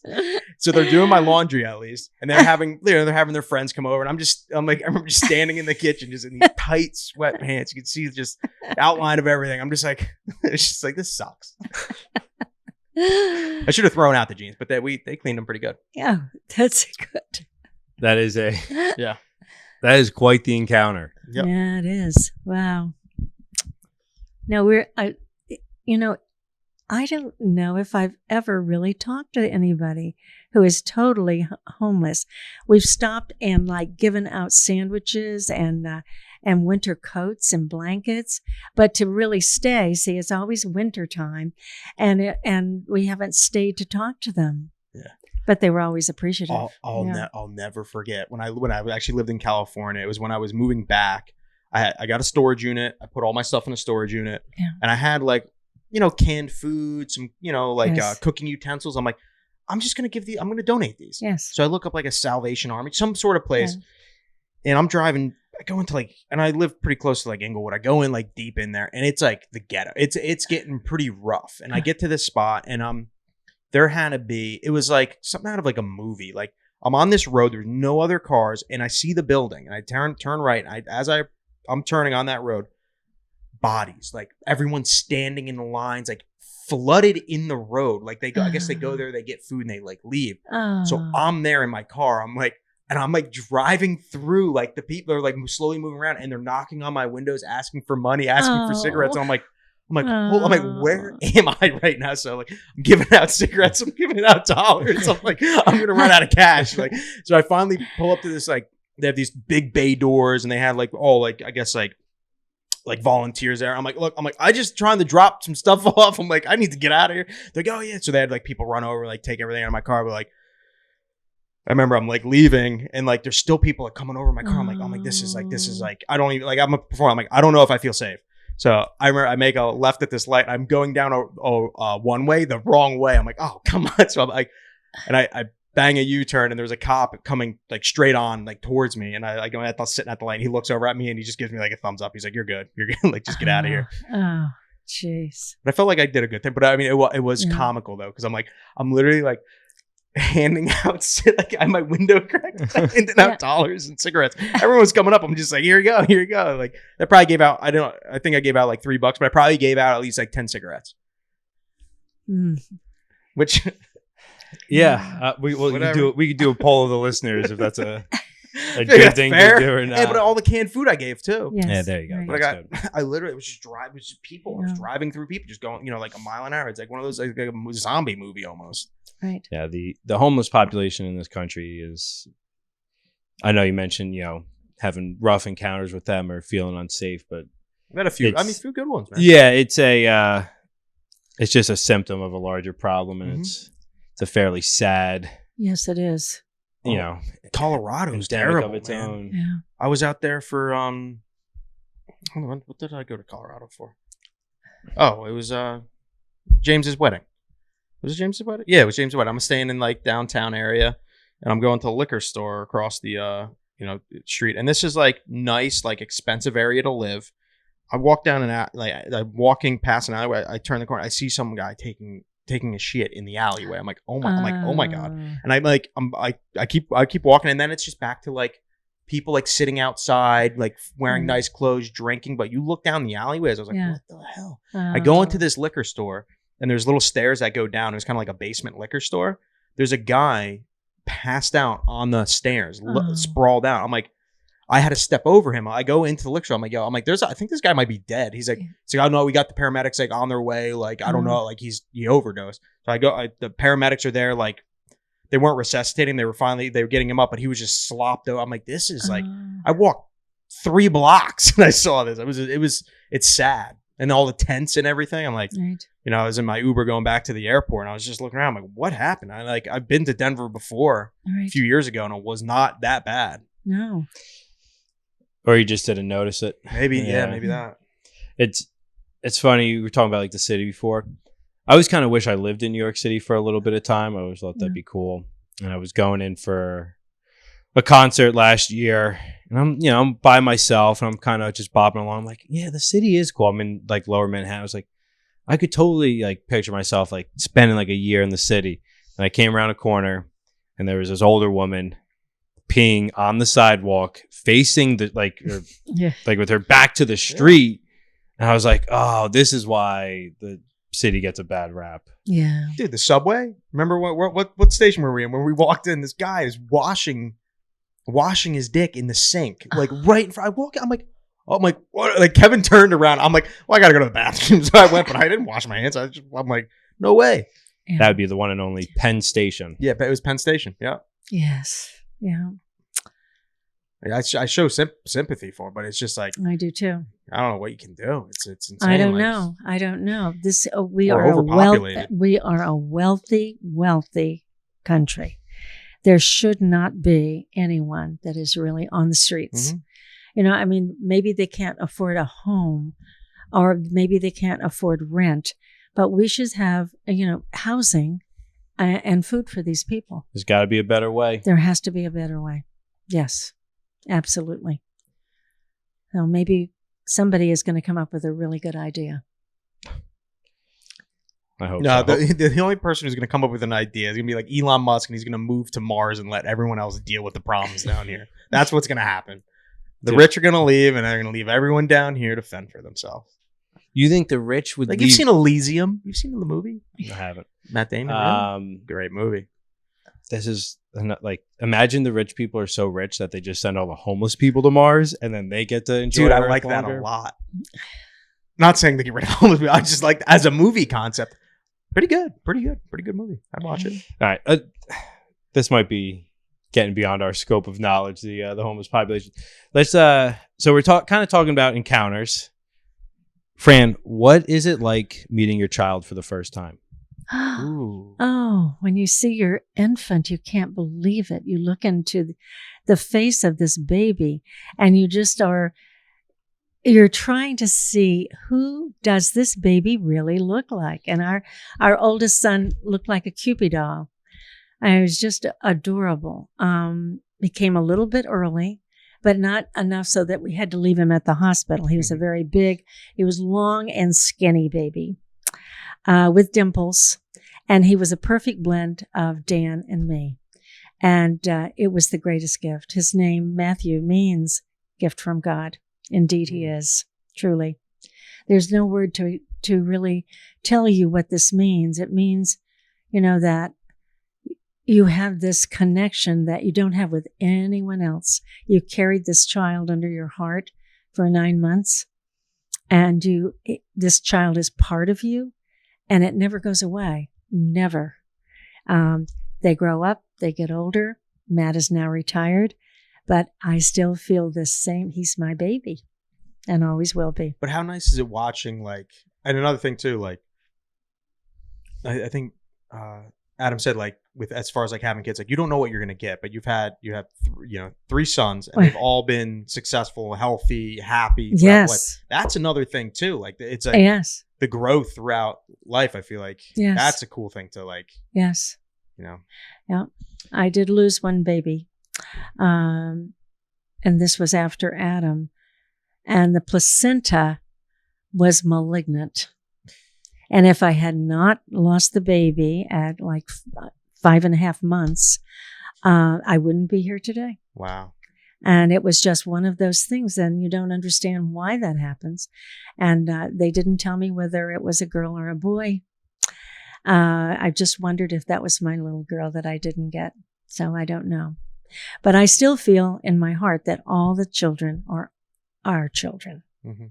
Speaker 2: So they're doing my laundry at least, and they're having their friends come over, and I remember just standing in the kitchen just in these tight sweatpants. You can see just the outline of everything. I'm just like, it's just like, this sucks. I should have thrown out the jeans, but they cleaned them pretty good.
Speaker 3: Yeah, that's good.
Speaker 1: That is
Speaker 2: yeah.
Speaker 1: That is quite the encounter.
Speaker 2: Yep.
Speaker 3: Yeah, it is. Wow. Now I don't know if I've ever really talked to anybody who is totally homeless. We've stopped and like given out sandwiches and winter coats and blankets, but to really stay, see, it's always winter time, and we haven't stayed to talk to them.
Speaker 2: Yeah.
Speaker 3: But they were always appreciative.
Speaker 2: I'll never forget when I actually lived in California. It was when I was moving back. I got a storage unit. I put all my stuff in a storage unit, and I had like, canned food, some, cooking utensils. I'm like, I'm going to donate these.
Speaker 3: Yes.
Speaker 2: So I look up like a Salvation Army, some sort of place, and I'm driving. I go into and I live pretty close to like Inglewood. I go in like deep in there, and it's like the ghetto. It's getting pretty rough. And I get to this spot, and there had to be, it was like something out of like a movie. Like, I'm on this road, there's no other cars, and I see the building, and I turn right. And I'm turning on that road, bodies, like everyone's standing in the lines, like flooded in the road. Like I guess they go there, they get food, and they like leave. So I'm there in my car. I'm like driving through, like the people are like slowly moving around, and they're knocking on my windows, asking for money, asking for cigarettes. And I'm like, where am I right now? So like, I'm giving out cigarettes, I'm giving out dollars. I'm like, I'm gonna run out of cash. Like, so I finally pull up to this, like, they have these big bay doors, and they had like all like, I guess like volunteers there. I'm like, look, I just trying to drop some stuff off. I'm like, I need to get out of here. They're like, oh yeah. So they had like people run over, like take everything out of my car. But like, I remember I'm like leaving, and like there's still people like coming over my car. I'm like, this is like, I don't even, like, I'm a performer. I'm like, I don't know if I feel safe. So I remember I make a left at this light. I'm going down a one way, the wrong way. I'm like, oh, come on. So I'm like, and I bang a U-turn, and there's a cop coming like straight on, like towards me. And I go sitting at the light, and he looks over at me, and he just gives me like a thumbs up. He's like, you're good. Like, just get out of here.
Speaker 3: Oh, jeez.
Speaker 2: But I felt like I did a good thing. But I mean, it was comical though. Cause I'm literally like handing out, like, I had my window cracked, handing out dollars and cigarettes. Everyone was coming up. I'm just like, here you go. Like, I probably gave out, I think I gave out like $3, but I probably gave out at least like 10 cigarettes. Which,
Speaker 1: yeah, we could do a poll of the listeners if that's a good thing to do or not.
Speaker 2: Hey, but all the canned food I gave too.
Speaker 3: Yes.
Speaker 1: Yeah, there you go.
Speaker 3: Right.
Speaker 2: But I literally was just driving, people. I was driving through people, just going, like a mile an hour. It's like one of those, like a zombie movie almost.
Speaker 3: Right.
Speaker 1: Yeah, the homeless population in this country is, I know you mentioned, having rough encounters with them or feeling unsafe, but
Speaker 2: I've had a few good ones, man.
Speaker 1: Yeah, it's just a symptom of a larger problem, and it's a fairly sad.
Speaker 3: Yes, it is.
Speaker 2: Colorado's terrible,
Speaker 1: of its
Speaker 2: man.
Speaker 1: own.
Speaker 3: Yeah.
Speaker 2: I was out there for hold on, what did I go to Colorado for? Oh, it was James's wedding. Was it James's wedding? Yeah, it was James's wedding. I'm staying in like downtown area, and I'm going to a liquor store across the street. And this is like nice, like expensive area to live. I walk down I'm walking past an alleyway. I turn the corner. I see some guy taking a shit in the alleyway. I'm like, oh my god. And I keep walking, and then it's just back to like people like sitting outside, like wearing nice clothes, drinking. But you look down the alleyways, I was like, what the hell? I go into this liquor store, and there's little stairs that go down. It's kind of like a basement liquor store. There's a guy passed out on the stairs, sprawled out. I'm like, I had to step over him. I go into the liquor store. I'm like, yo, I think this guy might be dead. He's like, oh no, we got the paramedics like on their way. Like, I don't know, like he overdosed. So the paramedics are there. Like, they weren't resuscitating. They were getting him up, but he was just slopped out. I'm like, this is like, I walked 3 blocks and I saw this. It's sad. And all the tents and everything. I'm like, I was in my Uber going back to the airport and I was just looking around. I'm like, what happened? I've been to Denver before a few years ago and it was not that bad.
Speaker 3: No.
Speaker 1: Or you just didn't notice it.
Speaker 2: Maybe, maybe that.
Speaker 1: It's funny. You were talking about like the city before. I always kind of wish I lived in New York City for a little bit of time. I always thought that'd be cool. And I was going in for a concert last year, and I'm by myself, and I'm kind of just bopping along. I'm like, yeah, the city is cool. I'm in like Lower Manhattan. I was like, I could totally like picture myself like spending like a year in the city. And I came around a corner, and there was this older woman peeing on the sidewalk, facing the like with her back to the street. And I was like, oh, this is why the city gets a bad rap.
Speaker 3: Yeah,
Speaker 2: dude, the subway. Remember what station were we in when we walked in? This guy is washing his dick in the sink, like right in front. I'm like, what? Like Kevin turned around. I'm like, well, I gotta go to the bathroom, so I went, but I didn't wash my hands. I'm like, no way.
Speaker 3: Yeah.
Speaker 1: That would be the one and only Penn Station.
Speaker 2: Yeah, it was Penn Station. Yeah.
Speaker 3: Yes. Yeah.
Speaker 2: I show sympathy for it, but it's just like
Speaker 3: I do too.
Speaker 2: I don't know what you can do. It's insane.
Speaker 3: I don't know. This we
Speaker 2: We're
Speaker 3: are a wealthy country. There should not be anyone that is really on the streets. Mm-hmm. Maybe they can't afford a home, or maybe they can't afford rent, but we should have housing and food for these people.
Speaker 1: There's got to be a better way.
Speaker 3: There has to be a better way. Yes. Absolutely. So maybe somebody is going to come up with a really good idea.
Speaker 1: I hope
Speaker 2: no,
Speaker 1: so.
Speaker 2: The only person who's going to come up with an idea is going to be like Elon Musk, and he's going to move to Mars and let everyone else deal with the problems down here. That's what's going to happen. The rich are going to leave, and they're going to leave everyone down here to fend for themselves.
Speaker 1: You think the rich would
Speaker 2: like
Speaker 1: leave?
Speaker 2: You've seen Elysium? You've seen the movie?
Speaker 1: I haven't.
Speaker 2: Matt Damon? Really? Great movie.
Speaker 1: This is like, imagine the rich people are so rich that they just send all the homeless people to Mars and then they get to enjoy.
Speaker 2: Dude, I like that a lot. Not saying to get rid of homeless people. I just like as a movie concept. Pretty good movie. I'd watch it.
Speaker 1: All right. This might be getting beyond our scope of knowledge, the homeless population. Let's so we're kind of talking about encounters. Fran, what is it like meeting your child for the first time?
Speaker 2: Ooh.
Speaker 3: Oh, when you see your infant, you can't believe it. You look into the face of this baby and you're trying to see, who does this baby really look like? And our oldest son looked like a Cupid doll. It was just adorable. He came a little bit early, but not enough so that we had to leave him at the hospital. He was he was long and skinny baby. With dimples, and he was a perfect blend of Dan and me. And it was the greatest gift. His name, Matthew, means gift from God. Indeed, he is, truly. There's no word to really tell you what this means. It means, that you have this connection that you don't have with anyone else. You carried this child under your heart for 9 months, and this child is part of you. And it never goes away. Never. They grow up. They get older. Matt is now retired. But I still feel the same. He's my baby. And always will be.
Speaker 2: But how nice is it watching, like... And another thing, too, like... I think Adam said, like, with as far as, like, having kids, like, you don't know what you're going to get. But you have 3 sons. And they've all been successful, healthy, happy.
Speaker 3: Yes.
Speaker 2: That's another thing, too. Like, it's like...
Speaker 3: Yes.
Speaker 2: The growth throughout life, I feel like that's a cool thing to like.
Speaker 3: Yes. Yeah. I did lose one baby. And this was after Adam. And the placenta was malignant. And if I had not lost the baby at like 5.5 months, I wouldn't be here today.
Speaker 2: Wow.
Speaker 3: And it was just one of those things, and you don't understand why that happens. And they didn't tell me whether it was a girl or a boy. I just wondered if that was my little girl that I didn't get. So I don't know. But I still feel in my heart that all the children are our children.
Speaker 2: Mm-hmm.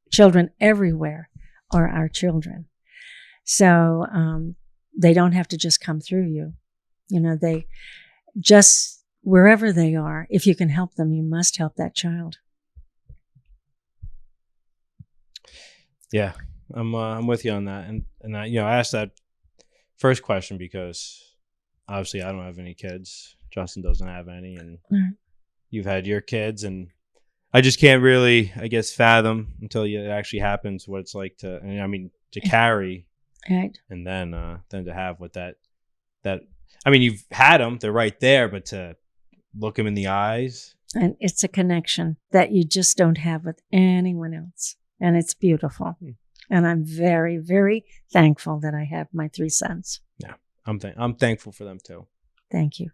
Speaker 3: Children everywhere are our children. So they don't have to just come through you. You know, they just, wherever they are, if you can help them, you must help that child.
Speaker 1: Yeah, I'm with you on that. And I, I asked that first question because obviously I don't have any kids. Justin doesn't have any, and you've had your kids, and I just can't really, I guess, fathom until it actually happens what it's like to, to carry,
Speaker 3: right,
Speaker 1: and then to have what that. I mean, you've had them; they're right there, but to look them in the eyes,
Speaker 3: and it's a connection that you just don't have with anyone else, and it's beautiful. And I'm very, very thankful that I have my 3 sons.
Speaker 1: Yeah, I'm thankful for them too.
Speaker 3: Thank you.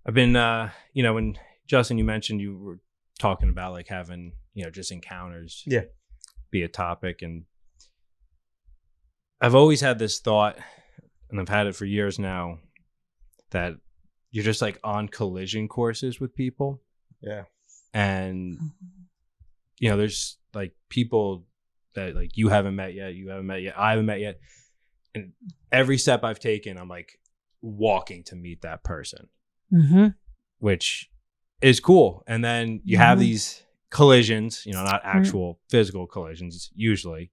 Speaker 1: I've been, when Justin, you mentioned you were talking about like having, just encounters, be a topic. And I've always had this thought, and I've had it for years now, that you're just like on collision courses with people.
Speaker 2: Yeah.
Speaker 1: And, there's like people that like you haven't met yet, I haven't met yet. And every step I've taken, I'm like walking to meet that person.
Speaker 3: Mm-hmm.
Speaker 1: Which is cool. And then you have these collisions, not actual physical collisions usually.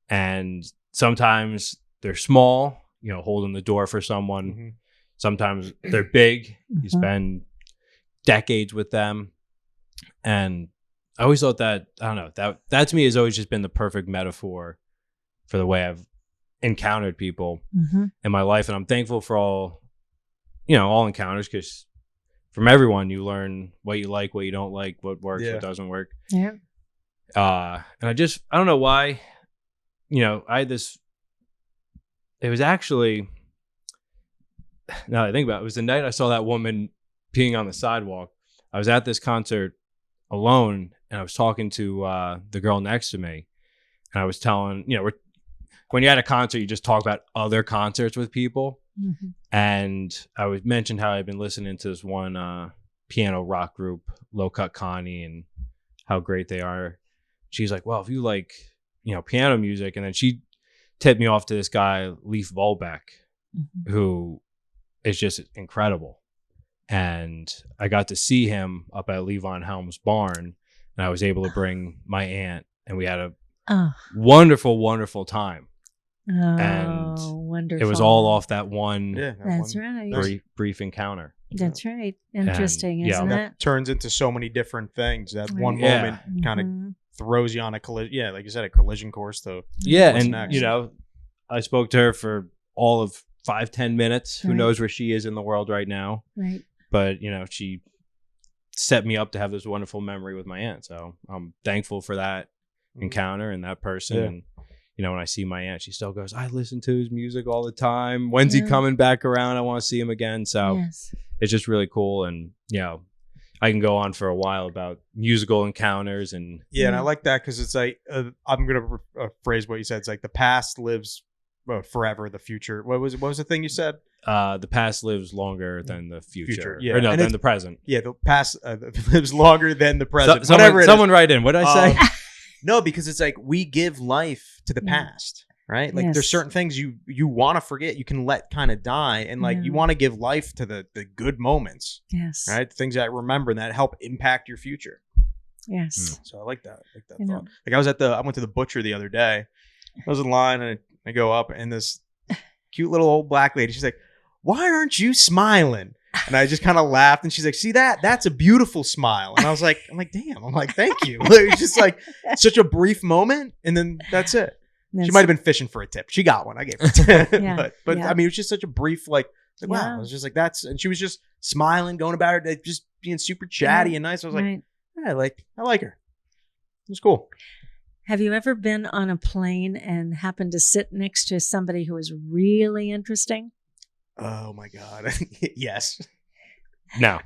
Speaker 1: And sometimes they're small, holding the door for someone. Mm-hmm. Sometimes they're big. You spend decades with them. And I always thought that, I don't know, that to me has always just been the perfect metaphor for the way I've encountered people in my life. And I'm thankful for all encounters, because from everyone you learn what you like, what you don't like, what works, what doesn't work.
Speaker 3: Yeah.
Speaker 1: And I don't know why, I had this, it was actually, now that I think about it, it was the night I saw that woman peeing on the sidewalk. I was at this concert alone, and I was talking to the girl next to me, and I was telling, when you're at a concert, you just talk about other concerts with people. Mm-hmm. And I mentioned how I've been listening to this one piano rock group, Low Cut Connie, and how great they are. She's like, well, if you like, piano music. And then she tipped me off to this guy, Leif Volbeck, who is just incredible. And I got to see him up at Levon Helm's barn, and I was able to bring my aunt, and we had a wonderful, wonderful time. And
Speaker 3: wonderful.
Speaker 1: It was all off that one
Speaker 3: That's right.
Speaker 1: brief encounter.
Speaker 3: That's right. Interesting, isn't it?
Speaker 2: That turns into so many different things. That one moment kind of throws you on a collision. Yeah, like you said, a collision course to what's next.
Speaker 1: I spoke to her for all of 5-10 minutes. Who knows where she is in the world right now?
Speaker 3: Right.
Speaker 1: But she set me up to have this wonderful memory with my aunt. So I'm thankful for that encounter and that person.
Speaker 2: Yeah.
Speaker 1: And when I see my aunt, she still goes, I listen to his music all the time. When's he coming back around? I want to see him again. So it's just really cool. And, I can go on for a while about musical encounters. And
Speaker 2: and I like that because it's like, I'm going to phrase what you said. It's like the past lives forever, the future. What was the thing you said?
Speaker 1: The past lives longer than the future.
Speaker 2: Yeah.
Speaker 1: Or no, than the present.
Speaker 2: Yeah, the past lives longer than the present.
Speaker 1: Someone write in. What did I say?
Speaker 2: No, because it's like we give life to the past, right? Like there's certain things you want to forget, you can let kind of die, and like you want to give life to the good moments.
Speaker 3: Yes.
Speaker 2: Right? The things that I remember and that help impact your future.
Speaker 3: Yes.
Speaker 2: So I like that. Thought. Like I went to the butcher the other day. I was in line and I go up, and this cute little old black lady, she's like, "Why aren't you smiling?" And I just kind of laughed, and she's like, "See that? That's a beautiful smile." And I'm like, damn. I'm like, thank you. It's just like such a brief moment, and then that's it. She might have been fishing for a tip. She got one. I gave her a tip. But I mean, it was just such a brief, wow. It was just like and she was just smiling, going about her, just being super chatty and nice. I was like, I like her. It was cool.
Speaker 3: Have you ever been on a plane and happened to sit next to somebody who was really interesting?
Speaker 2: Oh my God. Yes.
Speaker 1: No.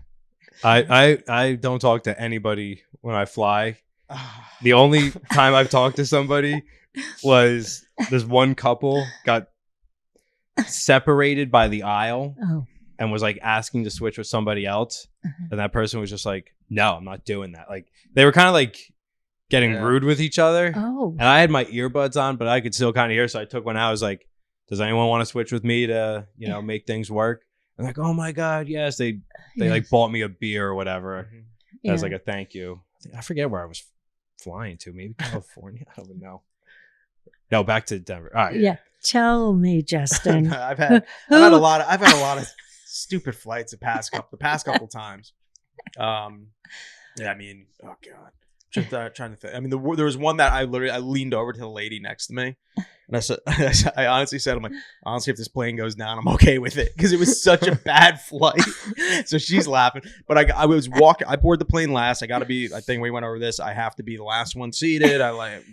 Speaker 1: I don't talk to anybody when I fly. The only time I've talked to somebody was this one couple got separated by the aisle and was like asking to switch with somebody else. And that person was just like, no, I'm not doing that. Like they were kind of like getting rude with each other. And I had my earbuds on, but I could still kind of hear. So I took one out. I was like, does anyone want to switch with me to, make things work? I'm like, oh my God, yes. They like bought me a beer or whatever as like a thank you. I forget where I was flying to. Maybe California. I don't even know. No, back to Denver. All right.
Speaker 3: Yeah. Tell me, Justin.
Speaker 2: I've had a lot of stupid flights the past couple times. I mean, oh God. Just trying to think. I mean, there was one that I leaned over to the lady next to me, and I said, I honestly said, I'm like, honestly, if this plane goes down, I'm okay with it, because it was such a bad flight. So she's laughing, but I was walking. I board the plane last. I think we went over this. I have to be the last one seated.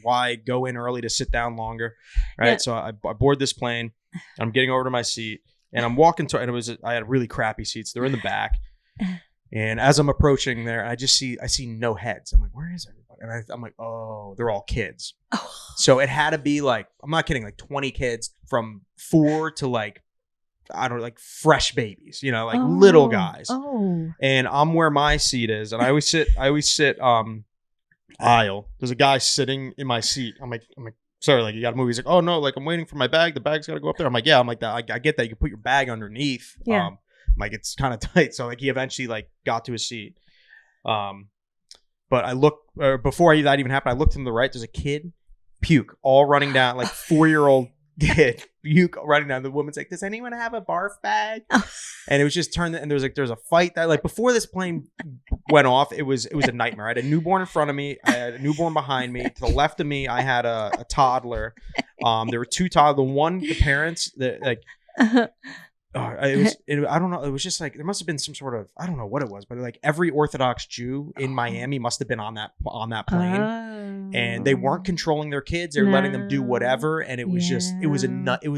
Speaker 2: Why go in early to sit down longer, right? Yeah. So I board this plane. I'm getting over to my seat, and I'm walking to, and I had really crappy seats. They're in the back. And as I'm approaching there, I see no heads. I'm like, where is everybody? And I'm like, oh, they're all kids. Oh. So it had to be like, I'm not kidding, like 20 kids from 4 to like, I don't know, like fresh babies, little guys. Oh. And I'm where my seat is, and I always sit aisle. There's a guy sitting in my seat. I'm like, sorry, like you got to move. He's like, oh no, like I'm waiting for my bag. The bag's got to go up there. I'm like, yeah. I'm like that. I get that. You can put your bag underneath. Yeah. Like it's kind of tight, so like he eventually like got to his seat. But I looked before that even happened. I looked to the right. There's a kid puke all running down, like 4-year-old kid puke running down. The woman's like, "Does anyone have a barf bag?" And it was just turned. And there's a fight that like before this plane went off. It was a nightmare. I had a newborn in front of me. I had a newborn behind me. To the left of me, I had a toddler. There were 2 toddlers. The parents that like. I don't know. It was just like there must have been some sort of, I don't know what it was, but like every Orthodox Jew in Miami must have been on that plane, and they weren't controlling their kids. They're letting them do whatever, and it was just it was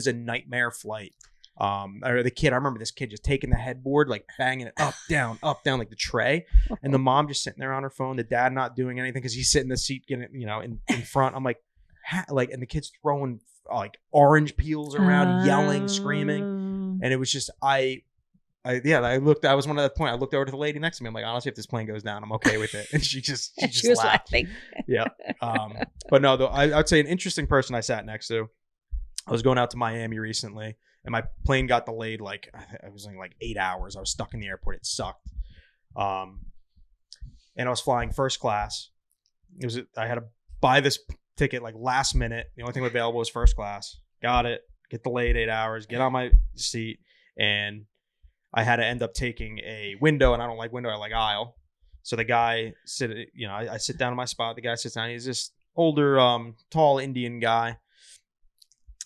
Speaker 2: a nightmare flight. Or the kid, I remember this kid just taking the headboard, like banging it up, down, like the tray, and the mom just sitting there on her phone. The dad not doing anything because he's sitting in the seat, getting in front. I'm like, and the kid's throwing like orange peels around, yelling, screaming. And it was just, I looked, I was one of that point. I looked over to the lady next to me. I'm like, honestly, if this plane goes down, I'm okay with it. And she just was laughing. Yeah. But no, though, I'd say an interesting person I sat next to. I was going out to Miami recently, and my plane got delayed. Like, I was in like 8 hours. I was stuck in the airport. It sucked. And I was flying first class. I had to buy this ticket like last minute. The only thing available was first class. Got it. Get delayed 8 hours, get on my seat, and I had to end up taking a window, and I don't like window, I like aisle. So the guy I sit down in my spot, the guy sits down, he's this older, tall Indian guy,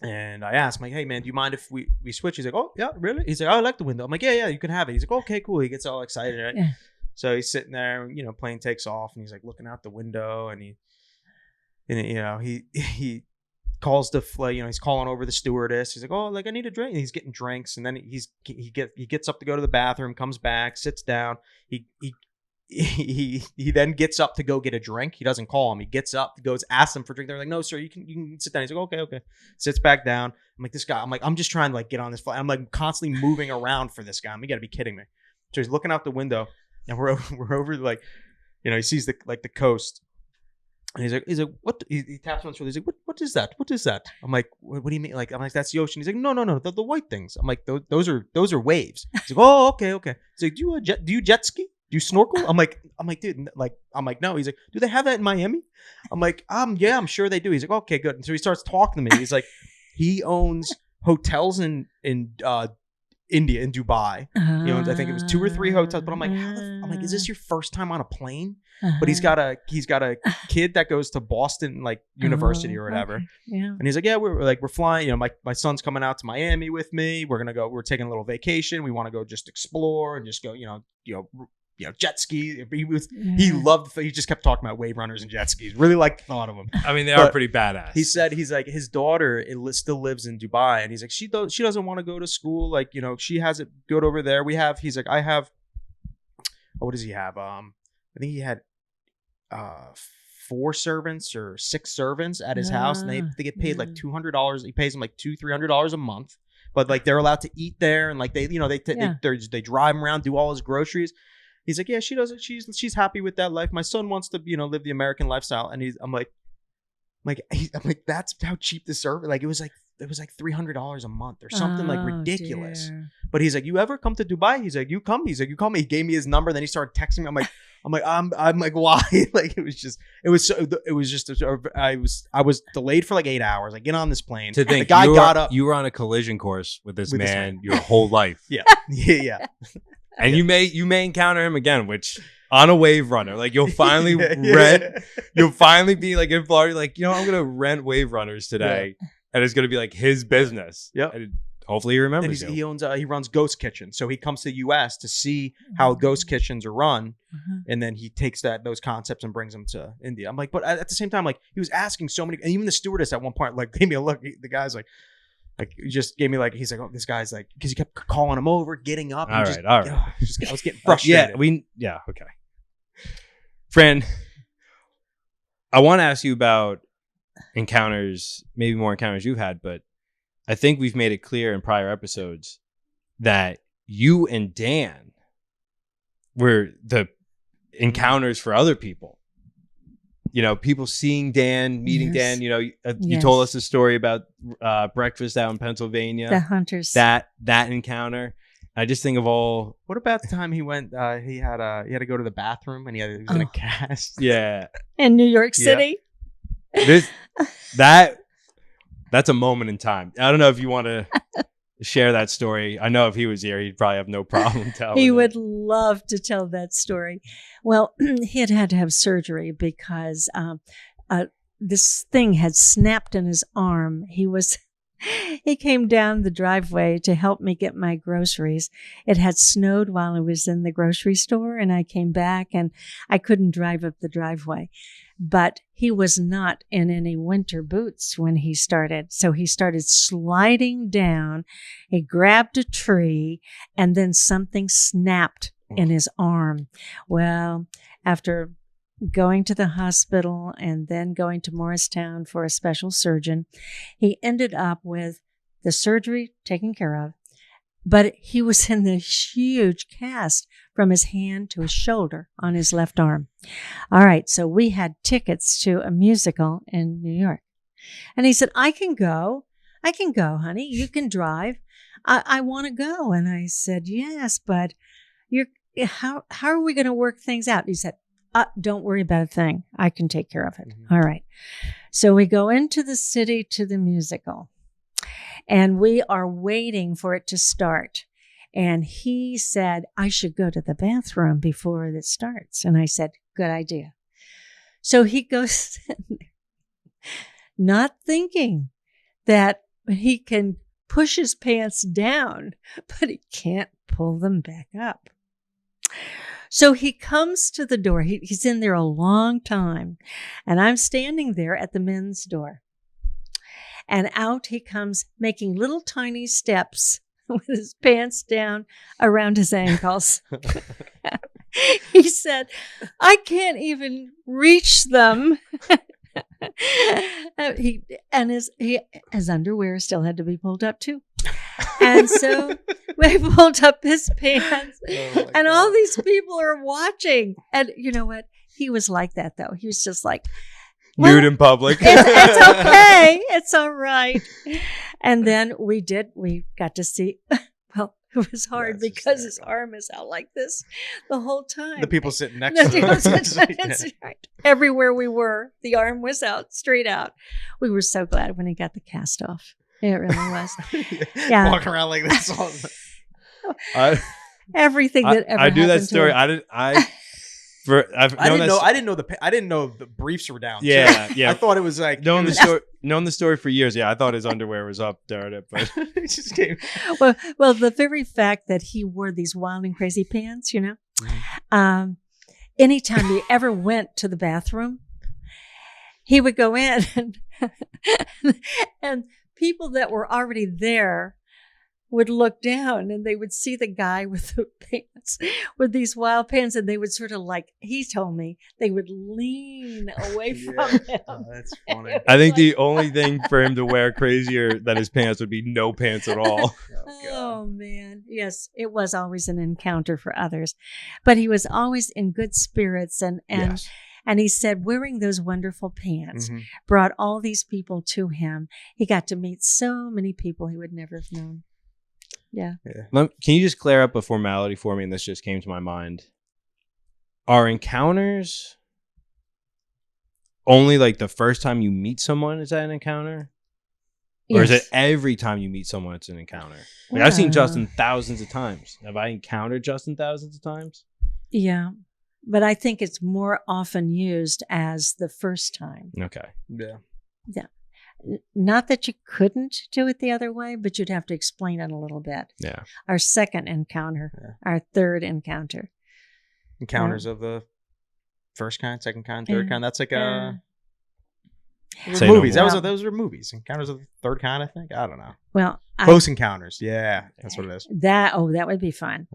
Speaker 2: and I asked him, like, hey man, do you mind if we switch? He's like, oh yeah, really? He's like, oh, I like the window. I'm like, yeah, you can have it. He's like, okay, cool. He gets all excited, right? Yeah. So he's sitting there, plane takes off, and he's like looking out the window, and he calls the he's calling over the stewardess. He's like, oh, like I need a drink. And he's getting drinks, and then he gets up to go to the bathroom, comes back, sits down. He then gets up to go get a drink. He doesn't call him. He gets up, goes, asks him for a drink. They're like, no, sir, you can sit down. He's like, okay. Sits back down. I'm like, this guy. I'm just trying to like get on this flight. I'm like constantly moving around for this guy. You got to be kidding me. So he's looking out the window, and we're over like, he sees the coast. And he's like, what? He taps on his shoulder. He's like, what is that? What is that? I'm like, what do you mean? Like, I'm like, that's the ocean. He's like, no, the white things. I'm like, those are waves. He's like, oh, okay. He's like, do you jet ski? Do you snorkel? I'm like, dude, like, no. He's like, do they have that in Miami? I'm like, yeah, I'm sure they do. He's like, okay, good. And so he starts talking to me. He's like, he owns hotels in India, in Dubai. I think it was 2 or 3 hotels. But I'm like, is this your first time on a plane? But he's got a kid that goes to Boston like university or whatever. Okay. Yeah. And he's like, yeah, we're flying. My son's coming out to Miami with me. We're taking a little vacation. We want to go just explore and just go, jet ski. He just kept talking about wave runners and jet skis. Really liked the thought of them.
Speaker 1: I mean, they are pretty badass.
Speaker 2: He said he's like, his daughter still lives in Dubai, and he's like, she doesn't want to go to school. Like, she has it good over there. He's like, I have what does he have? I think he had 4 servants or 6 servants at his house, and they get paid like $200. He pays them like $300 a month, but like they're allowed to eat there, and like they drive him around, do all his groceries. He's like, yeah, she does it. She's happy with that life. My son wants to live the American lifestyle, and I'm like, that's how cheap the service. Like it was like $300 a month or something like ridiculous.
Speaker 3: Dear.
Speaker 2: But he's like, you ever come to Dubai? He's like, you come. He's like, you call me. He gave me his number. Then he started texting me. I'm like, why? Like I was delayed for like 8 hours. I get on this plane.
Speaker 1: To think,
Speaker 2: the guy got up.
Speaker 1: You were on a collision course with this man your whole life.
Speaker 2: Yeah.
Speaker 1: And you may encounter him again, which on a wave runner, like you'll finally you'll finally be like in Florida, like, I'm gonna rent wave runners today, and it's gonna be like his business.
Speaker 2: Yep.
Speaker 1: And hopefully he remembers.
Speaker 2: And he runs Ghost Kitchen, so he comes to the U.S. to see how ghost kitchens are run, and then he takes those concepts and brings them to India. I'm like, but at the same time, like he was asking so many, and even the stewardess at one point like gave me a look. The guy's like he just gave me like, he's like, oh, this guy's like, because he kept calling him over, getting up.
Speaker 1: All right. I
Speaker 2: was getting frustrated.
Speaker 1: Okay. Fran, I want to ask you about encounters, maybe more encounters you've had, but I think we've made it clear in prior episodes that you and Dan were the encounters for other people. People seeing Dan, meeting Dan. You told us a story about breakfast out in Pennsylvania.
Speaker 3: The hunters.
Speaker 1: That encounter. I just think of all.
Speaker 2: What about the time he went? He had to go to the bathroom, and he was in a cast.
Speaker 1: Yeah.
Speaker 3: In New York City.
Speaker 1: That's a moment in time. I don't know if you want to share that story. I know if he was here, he'd probably have no problem telling.
Speaker 3: He would love to tell that story. Well, he had to have surgery because this thing had snapped in his arm. He came down the driveway to help me get my groceries. It had snowed while I was in the grocery store, and I came back and I couldn't drive up the driveway. But he was not in any winter boots when he started. So he started sliding down. He grabbed a tree, and then something snapped in his arm. Well, after going to the hospital and then going to Morristown for a special surgeon, he ended up with the surgery taken care of, but he was in this huge cast from his hand to his shoulder on his left arm. All right, so we had tickets to a musical in New York. And he said, I can go, honey. You can drive. I want to go. And I said, yes, but how are we going to work things out? He said, don't worry about a thing. I can take care of it. Mm-hmm. All right. So we go into the city to the musical, and we are waiting for it to start. And he said, I should go to the bathroom before it starts. And I said, good idea. So he goes in there, not thinking that he can push his pants down, but he can't pull them back up. So he comes to the door. He's in there a long time. And I'm standing there at the men's door. And out he comes, making little tiny steps with his pants down around his ankles. He said, I can't even reach them. His underwear still had to be pulled up too. And so we pulled up his pants, and all these people are watching. And you know what? He was like that, though. He was just like,
Speaker 1: nude in public.
Speaker 3: It's okay. It's all right. And then we got to see, well, it was hard because his arm is out like this the whole time.
Speaker 2: The people sitting next to him.
Speaker 3: Everywhere we were, the arm was out, straight out. We were so glad when he got the cast off. It really was. Yeah.
Speaker 2: Walking around like this all
Speaker 3: everything that ever
Speaker 1: I do that
Speaker 3: happened
Speaker 1: story.
Speaker 3: to him.
Speaker 2: I didn't know the briefs were down.
Speaker 1: Yeah,
Speaker 2: too.
Speaker 1: yeah.
Speaker 2: I thought it was like
Speaker 1: known the story for years. Yeah, I thought his underwear was up during it, but
Speaker 2: it just came.
Speaker 3: Well, the very fact that he wore these wild and crazy pants, anytime he ever went to the bathroom, he would go in and people that were already there would look down and they would see the guy with the pants, with these wild pants, and they would sort of like, he told me, they would lean away from him.
Speaker 2: Oh, that's funny.
Speaker 1: I think the only thing for him to wear crazier than his pants would be no pants at all.
Speaker 3: Oh, man. Yes, it was always an encounter for others. But he was always in good spirits. And
Speaker 1: Yes.
Speaker 3: and he said wearing those wonderful pants
Speaker 2: Mhm.
Speaker 3: brought all these people to him. He got to meet so many people he would never have known. Yeah.
Speaker 1: Can you just clear up a formality for me? And this just came to my mind. Are encounters only like the first time you meet someone? Is that an encounter? Or is it
Speaker 3: Yes.
Speaker 1: every time you meet someone, it's an encounter? Like, I've seen
Speaker 3: Well,
Speaker 1: Justin thousands of times. Have I encountered Justin thousands of times?
Speaker 3: Yeah. But I think it's more often used as the first time.
Speaker 1: Okay.
Speaker 2: Yeah.
Speaker 3: Not that you couldn't do it the other way, but you'd have to explain it a little bit.
Speaker 1: Yeah.
Speaker 3: Our second encounter, our third encounter.
Speaker 2: Encounters of the first kind, second kind, third
Speaker 3: Yeah.
Speaker 2: kind. That's like
Speaker 3: Yeah.
Speaker 2: those
Speaker 1: Say
Speaker 2: were
Speaker 1: no
Speaker 2: movies.
Speaker 1: more.
Speaker 2: Those were movies. Encounters of the third kind, I think. I don't know.
Speaker 3: Well,
Speaker 2: Close encounters. Yeah, that's what it is.
Speaker 3: that would be fun.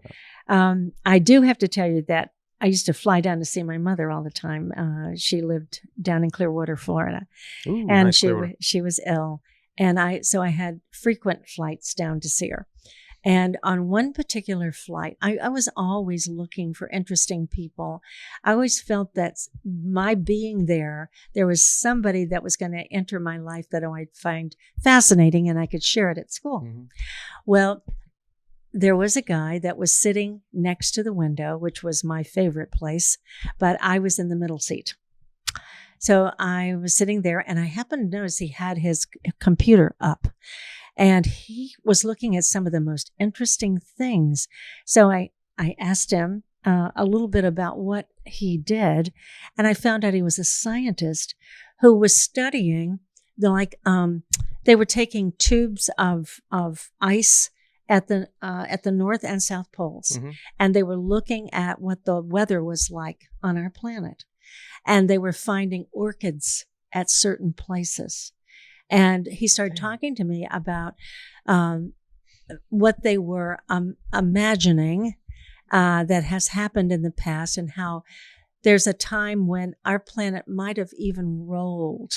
Speaker 3: I do have to tell you that I used to fly down to see my mother all the time. She lived down in Clearwater, Florida,
Speaker 2: Ooh,
Speaker 3: and
Speaker 2: nice Clearwater.
Speaker 3: she was ill, and I had frequent flights down to see her. And on one particular flight, I was always looking for interesting people. I always felt that my being there was somebody that was going to enter my life that I'd find fascinating and I could share it at school.
Speaker 2: Mhm.
Speaker 3: Well, there was a guy that was sitting next to the window, which was my favorite place, but I was in the middle seat. So I was sitting there and I happened to notice he had his computer up. And he was looking at some of the most interesting things. So I asked him a little bit about what he did. And I found out he was a scientist who was studying they were taking tubes of ice at the North and South poles.
Speaker 2: Mhm.
Speaker 3: And they were looking at what the weather was like on our planet. And they were finding orchids at certain places. And he started talking to me about what they were imagining that has happened in the past and how there's a time when our planet might have even rolled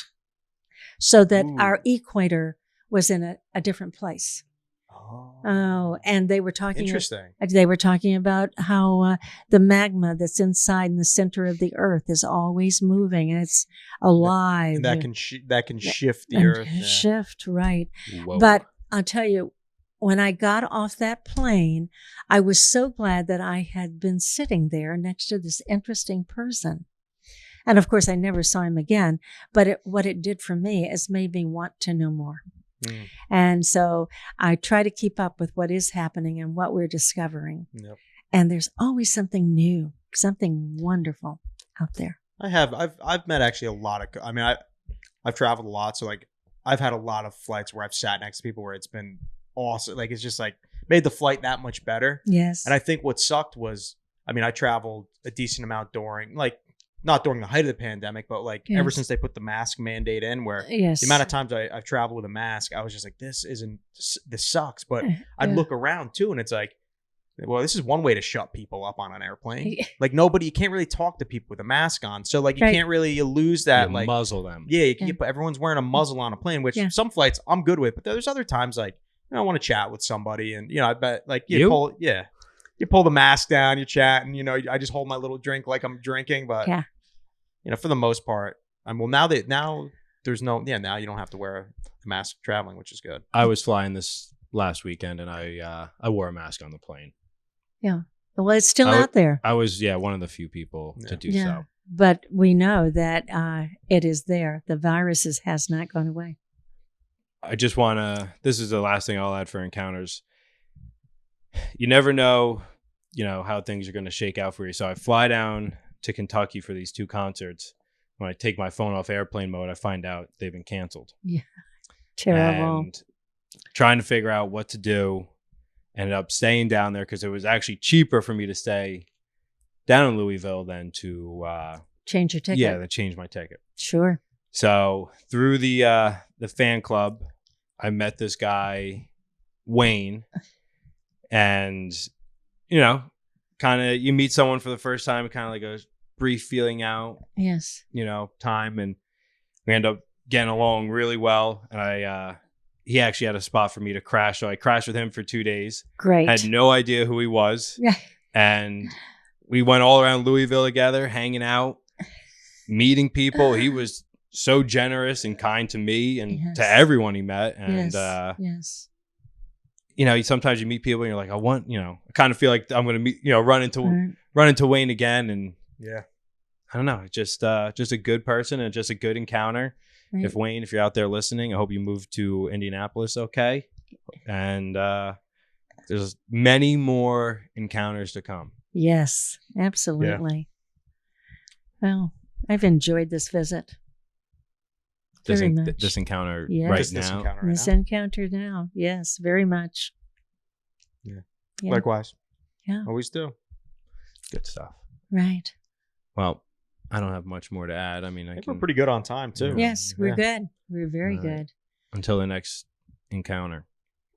Speaker 3: so that our equator was in a different place. Oh, and they were talking.
Speaker 2: Interesting.
Speaker 3: They were talking about how the magma that's inside in the center of the Earth is always moving and it's alive.
Speaker 2: And that can shift the
Speaker 3: And
Speaker 2: earth. Yeah.
Speaker 3: shift, right?
Speaker 1: Whoa.
Speaker 3: But I'll tell you, when I got off that plane, I was so glad that I had been sitting there next to this interesting person. And of course, I never saw him again. But what it did for me is made me want to know more.
Speaker 2: Mm.
Speaker 3: And so I try to keep up with what is happening and what we're discovering.
Speaker 2: Yep.
Speaker 3: And there's always something new, something wonderful out there.
Speaker 2: I've met actually a lot of. I mean, I've traveled a lot, so like I've had a lot of flights where I've sat next to people where it's been awesome. Like it's just like made the flight that much better.
Speaker 3: Yes.
Speaker 2: And I think what sucked was, I mean, I traveled a decent amount during like not during the height of the pandemic, but like ever
Speaker 3: Yes.
Speaker 2: since they put the mask mandate in, where
Speaker 3: Yes.
Speaker 2: the amount of times I've traveled with a mask, I was just like, this sucks. But I'd
Speaker 3: Yeah.
Speaker 2: look around too, and it's like, well, this is one way to shut people up on an airplane.
Speaker 3: Yeah.
Speaker 2: Like you can't really talk to people with a mask on. So like
Speaker 3: Right.
Speaker 2: you lose that
Speaker 1: You
Speaker 2: like,
Speaker 1: muzzle them.
Speaker 2: yeah,
Speaker 3: Yeah.
Speaker 2: everyone's wearing a muzzle on a plane, which
Speaker 3: Yeah.
Speaker 2: some flights I'm good with, but there's other times like, I want to chat with somebody and, I bet like
Speaker 1: You?
Speaker 2: you pull the mask down, you chat and, I just hold my little drink like I'm drinking, but
Speaker 3: Yeah.
Speaker 2: For the most part, now there's now you don't have to wear a mask traveling, which is good.
Speaker 1: I was flying this last weekend and I wore a mask on the plane.
Speaker 3: Well, it's still out there.
Speaker 1: I was one of the few people to do so.
Speaker 3: But we know that it is there. The virus has not gone away.
Speaker 1: I just want to, this is the last thing I'll add for encounters. You never know, how things are going to shake out for you. So I fly down to Kentucky for these 2 concerts. When I take my phone off airplane mode, I find out they've been canceled.
Speaker 3: Terrible.
Speaker 1: And trying to figure out what to do. Ended up staying down there because it was actually cheaper for me to stay down in Louisville than to
Speaker 3: Change your ticket.
Speaker 1: to change my ticket.
Speaker 3: Sure.
Speaker 1: So through the fan club, I met this guy Wayne, and you know, kind of you meet someone for the first time, kind of like a brief feeling out,
Speaker 3: Yes.
Speaker 1: time, and we end up getting along really well. And he actually had a spot for me to crash, so I crashed with him for 2 days.
Speaker 3: Great.
Speaker 1: Had no idea who he was,
Speaker 3: Yeah.
Speaker 1: and we went all around Louisville together, hanging out, meeting people. He was so generous and kind to me and to everyone he met. And
Speaker 3: yes.
Speaker 1: Sometimes you meet people and you're like, I kind of feel like I'm going to meet, run into Wayne again. And
Speaker 2: yeah,
Speaker 1: I don't know, just a good person and just a good encounter.
Speaker 3: Right.
Speaker 1: If you're out there listening, I hope you moved to Indianapolis okay. And there's many more encounters to come.
Speaker 3: Yes, absolutely. Yeah. Well, I've enjoyed this visit. Very much.
Speaker 1: This encounter
Speaker 3: Yes.
Speaker 1: now.
Speaker 3: This encounter now. Yes, very much.
Speaker 2: Yeah.
Speaker 3: Yeah.
Speaker 2: Likewise.
Speaker 3: Yeah.
Speaker 2: Always do.
Speaker 1: Good stuff.
Speaker 3: Right.
Speaker 1: Well, I don't have much more to add. I mean,
Speaker 2: I think we're pretty good on time too.
Speaker 3: Yes, we're good. We're very good.
Speaker 1: Until the next encounter.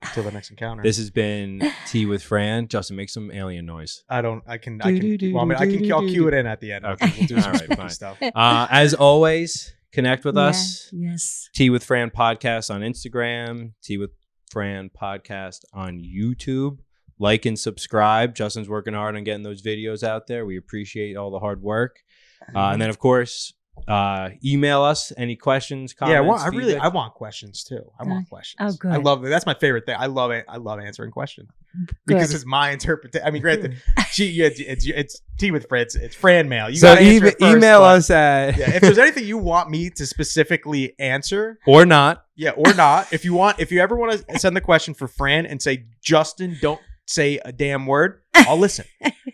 Speaker 2: Until the next encounter.
Speaker 1: This has been Tea with Fran. Justin, make some alien noise.
Speaker 2: I'll cue it in at the end.
Speaker 1: Okay.
Speaker 2: We'll do
Speaker 1: All
Speaker 2: some
Speaker 1: right,
Speaker 2: spooky
Speaker 1: fine.
Speaker 2: stuff.
Speaker 1: As always, connect with us.
Speaker 3: Yes.
Speaker 1: Tea with Fran podcast on Instagram. Tea with Fran podcast on YouTube. Like and subscribe. Justin's working hard on getting those videos out there. We appreciate all the hard work. And then, of course, email us any questions, comments.
Speaker 2: I want questions too. I want questions.
Speaker 3: Oh, good.
Speaker 2: I love it. That's my favorite thing. I love it. I love answering questions because it's my interpretation. I mean, granted, it's Tea with Fritz. It's Fran mail. You gotta answer it first,
Speaker 1: email us at
Speaker 2: if there's anything you want me to specifically answer
Speaker 1: or not.
Speaker 2: Yeah, or not. If you ever want to send the question for Fran and say, Justin, don't say a damn word, I'll listen.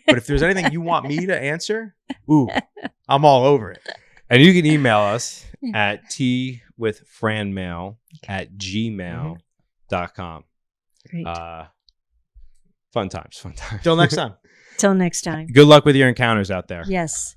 Speaker 2: But if there's anything you want me to answer, I'm all over it.
Speaker 1: And you can email us at teawithfranmail@gmail.com.
Speaker 3: Great.
Speaker 1: Fun times.
Speaker 2: Till next time.
Speaker 3: Till next time.
Speaker 1: Good luck with your encounters out there.
Speaker 3: Yes.